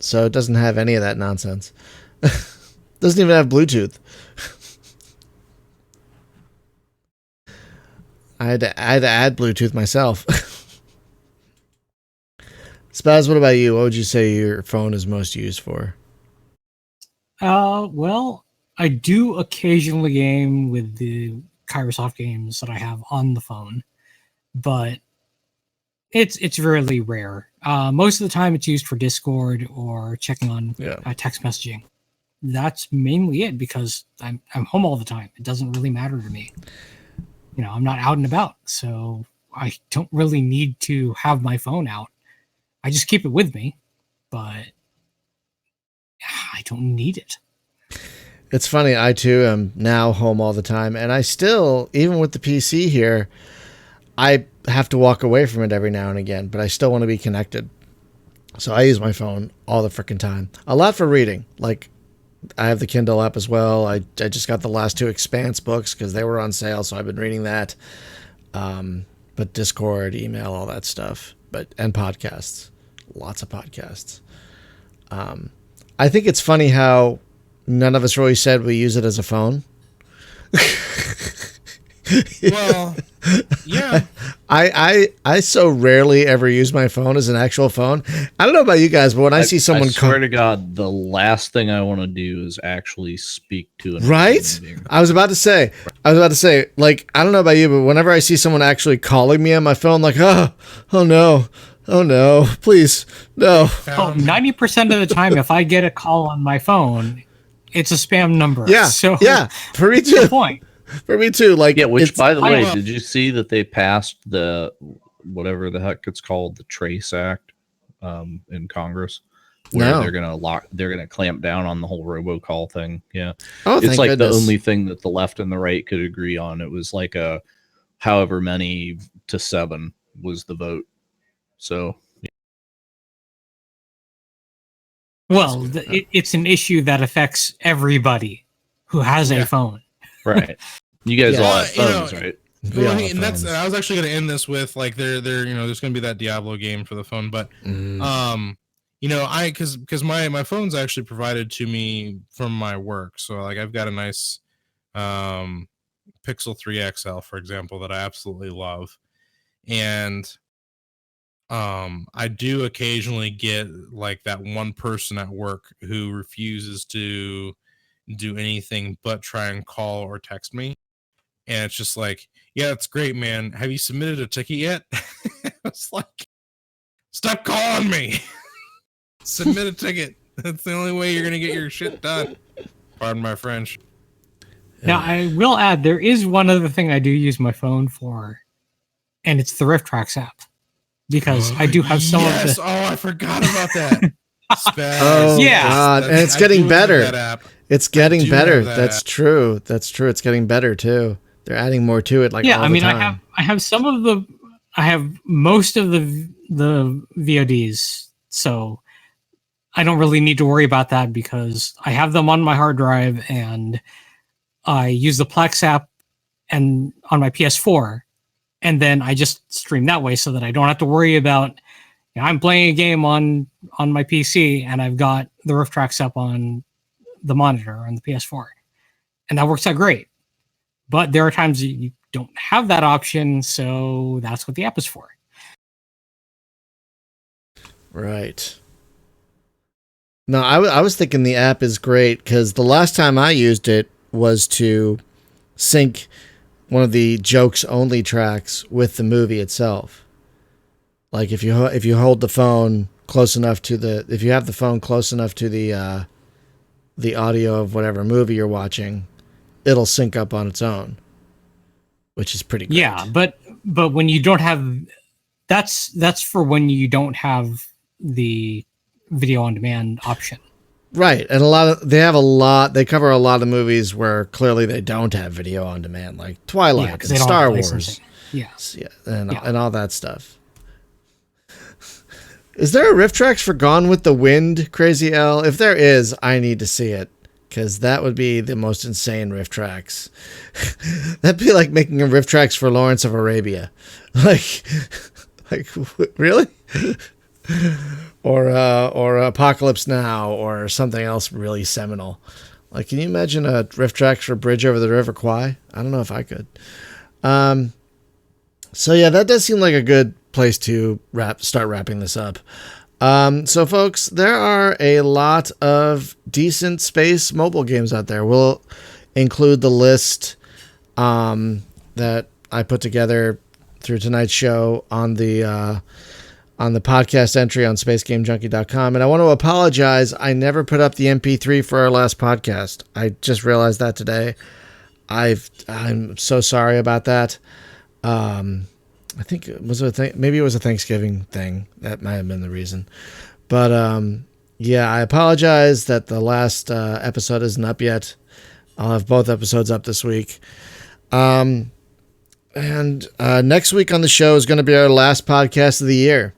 so it doesn't have any of that nonsense. Doesn't even have Bluetooth. I had to add Bluetooth myself. Spaz, what about you? What would you say your phone is most used for? Well, I do occasionally game with the Kairosoft games that I have on the phone, but it's really rare. Most of the time, it's used for Discord or checking on text messaging. That's mainly it because I'm home all the time. It doesn't really matter to me. You know, I'm not out and about, so I don't really need to have my phone out. I just keep it with me, but I don't need it. It's funny, I too am now home all the time, and I still, even with the PC here, I have to walk away from it every now and again, but I still want to be connected. So I use my phone all the freaking time. A lot for reading. Like, I have the Kindle app as well. I just got the last 2 Expanse books because they were on sale, so I've been reading that. But Discord, email, all that stuff. And podcasts. Lots of podcasts. I think it's funny how none of us really said we use it as a phone. Well, yeah. I so rarely ever use my phone as an actual phone. I don't know about you guys, but when I see someone, I swear to God, the last thing I want to do is actually speak to an right. I was about to say, like, I don't know about you, but whenever I see someone actually calling me on my phone, like, oh no, please, no. 90% of the time, if I get a call on my phone, it's a spam number. Yeah, so yeah, for me too. Point. For me too. Like, yeah, which by the way, did you see that they passed the whatever the heck it's called, the Trace Act, in Congress, where they're gonna clamp down on the whole robocall thing. Yeah, it's like the only thing that the left and the right could agree on. It was like a however many to 7 was the vote. So, yeah. Well, it's an issue that affects everybody who has a phone. Right. You guys all have phones, right? Well, and I was actually going to end this with like there's going to be that Diablo game for the phone, but because my phone's actually provided to me from my work, so like I've got a nice Pixel 3 XL, for example, that I absolutely love, and I do occasionally get like that one person at work who refuses to do anything but try and call or text me. And it's just like, yeah, that's great, man. Have you submitted a ticket yet? It's like, stop calling me. Submit a ticket. That's the only way you're going to get your shit done. Pardon my French. Now, I will add, there is one other thing I do use my phone for, and it's the Rift Tracks app. Because I do have some of the... Oh, I forgot about that. Oh, yeah. God. And it's getting better. It's getting better. That's true. That's true. It's getting better, too. They're adding more to it. Like, all the time. I have some of the... I have most of the VODs, so I don't really need to worry about that because I have them on my hard drive, and I use the Plex app and on my PS4, and then I just stream that way so that I don't have to worry about I'm playing a game on my PC and I've got the riff tracks up on the monitor on the PS4, and that works out great. But there are times you don't have that option, so that's what the app is for. Right. No, I was thinking the app is great because the last time I used it was to sync one of the jokes only tracks with the movie itself. Like if you hold the phone close enough to if you have the phone close enough to the audio of whatever movie you're watching, it'll sync up on its own, which is pretty great. Yeah, but when you don't have, that's for when you don't have the video on demand option. Right. And they cover a lot of movies where clearly they don't have video on demand, like Twilight and Star Wars. Yeah. And all that stuff. Is there a riff tracks for Gone with the Wind, Crazy L? If there is, I need to see it, because that would be the most insane riff tracks. That'd be like making a riff tracks for Lawrence of Arabia. Like really? Or Apocalypse Now, or something else really seminal. Like, can you imagine a riff tracks for Bridge Over the River Kwai? I don't know if I could. So yeah, that does seem like a good place to start wrapping this up. So folks, there are a lot of decent space mobile games out there. We'll include the list that I put together through tonight's show on the podcast entry on spacegamejunkie.com. And I want to apologize. I never put up the MP3 for our last podcast. I just realized that today. I'm so sorry about that. I think it was maybe it was a Thanksgiving thing. That might have been the reason. But yeah, I apologize that the last episode isn't up yet. I'll have both episodes up this week. And next week on the show is going to be our last podcast of the year.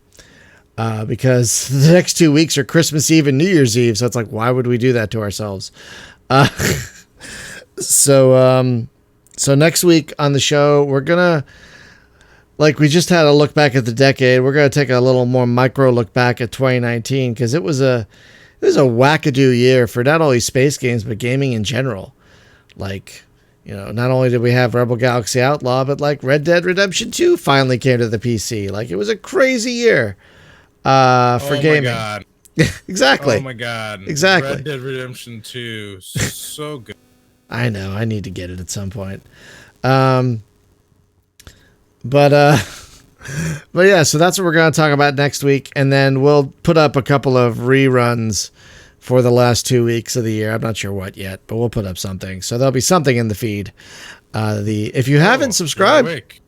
Because the next 2 weeks are Christmas Eve and New Year's Eve. So it's like, why would we do that to ourselves? So next week on the show, we're going to, like we just had a look back at the decade. We're going to take a little more micro look back at 2019 because it was a wackadoo year for not only space games, but gaming in general. Like, you know, not only did we have Rebel Galaxy Outlaw, but like Red Dead Redemption 2 finally came to the PC. Like, it was a crazy year for gaming. Oh my God. Exactly. Oh my God. Exactly. Red Dead Redemption 2, so good. I know. I need to get it at some point. But yeah, so that's what we're going to talk about next week. And then we'll put up a couple of reruns for the last 2 weeks of the year. I'm not sure what yet, but we'll put up something. So there'll be something in the feed. If you haven't subscribed,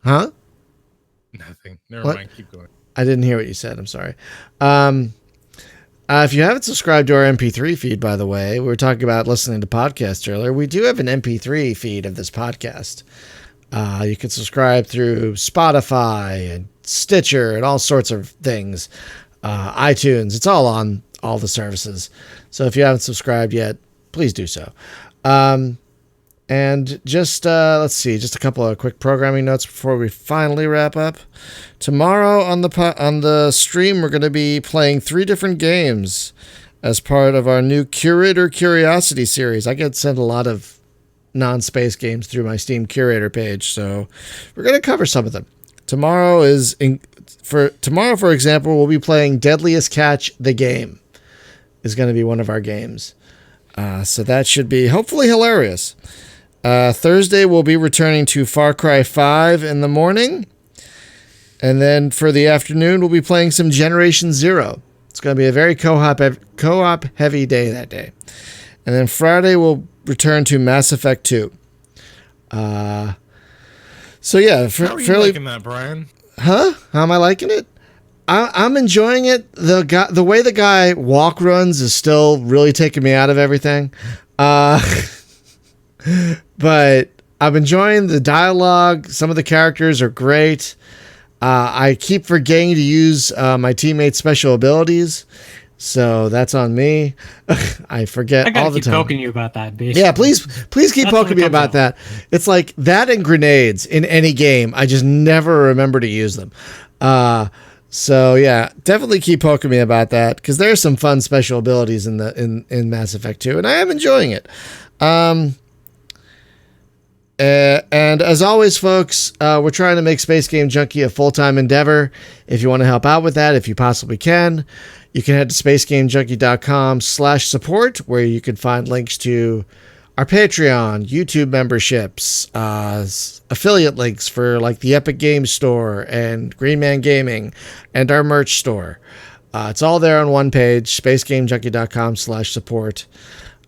huh? Nothing. Never mind. Keep going. I didn't hear what you said. I'm sorry. If you haven't subscribed to our MP3 feed, by the way, we were talking about listening to podcasts earlier. We do have an MP3 feed of this podcast. You can subscribe through Spotify and Stitcher and all sorts of things. iTunes. It's all on all the services. So if you haven't subscribed yet, please do so. And just, let's see, just a couple of quick programming notes before we finally wrap up. Tomorrow on the stream, we're going to be playing 3 different games as part of our new Curator Curiosity series. I get sent a lot of non-space games through my Steam Curator page, so we're going to cover some of them. Tomorrow, for example, we'll be playing Deadliest Catch the Game. Is going to be one of our games. So that should be hopefully hilarious. Thursday, we'll be returning to Far Cry 5 in the morning. And then for the afternoon, we'll be playing some Generation Zero. It's going to be a very co-op heavy day that day. And then Friday, we'll return to Mass Effect 2. So yeah, how are you liking that, Brian? Huh? How am I liking it? I'm enjoying it. The way the guy walk runs is still really taking me out of everything. But I'm enjoying the dialogue. Some of the characters are great. I keep forgetting to use my teammates' special abilities, so that's on me. I forget all the time. I gotta keep poking you about that, basically. Yeah, please keep poking me about that. It's like that and grenades in any game. I just never remember to use them. So yeah, definitely keep poking me about that, because there's some fun special abilities in Mass Effect 2, and I am enjoying it. And as always, folks, we're trying to make Space Game Junkie a full-time endeavor. If you want to help out with that, if you possibly can, you can head to spacegamejunkie.com/support, where you can find links to our Patreon, YouTube memberships, affiliate links for like the Epic Games Store and Green Man Gaming, and our merch store. It's all there on one page, spacegamejunkie.com/support.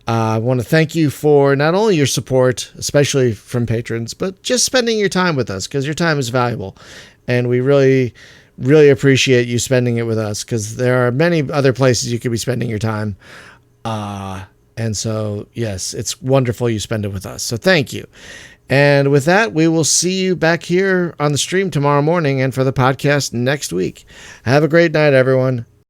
I want to thank you for not only your support, especially from patrons, but just spending your time with us, because your time is valuable. And we really, really appreciate you spending it with us, because there are many other places you could be spending your time. And so, yes, it's wonderful you spend it with us. So thank you. And with that, we will see you back here on the stream tomorrow morning and for the podcast next week. Have a great night, everyone.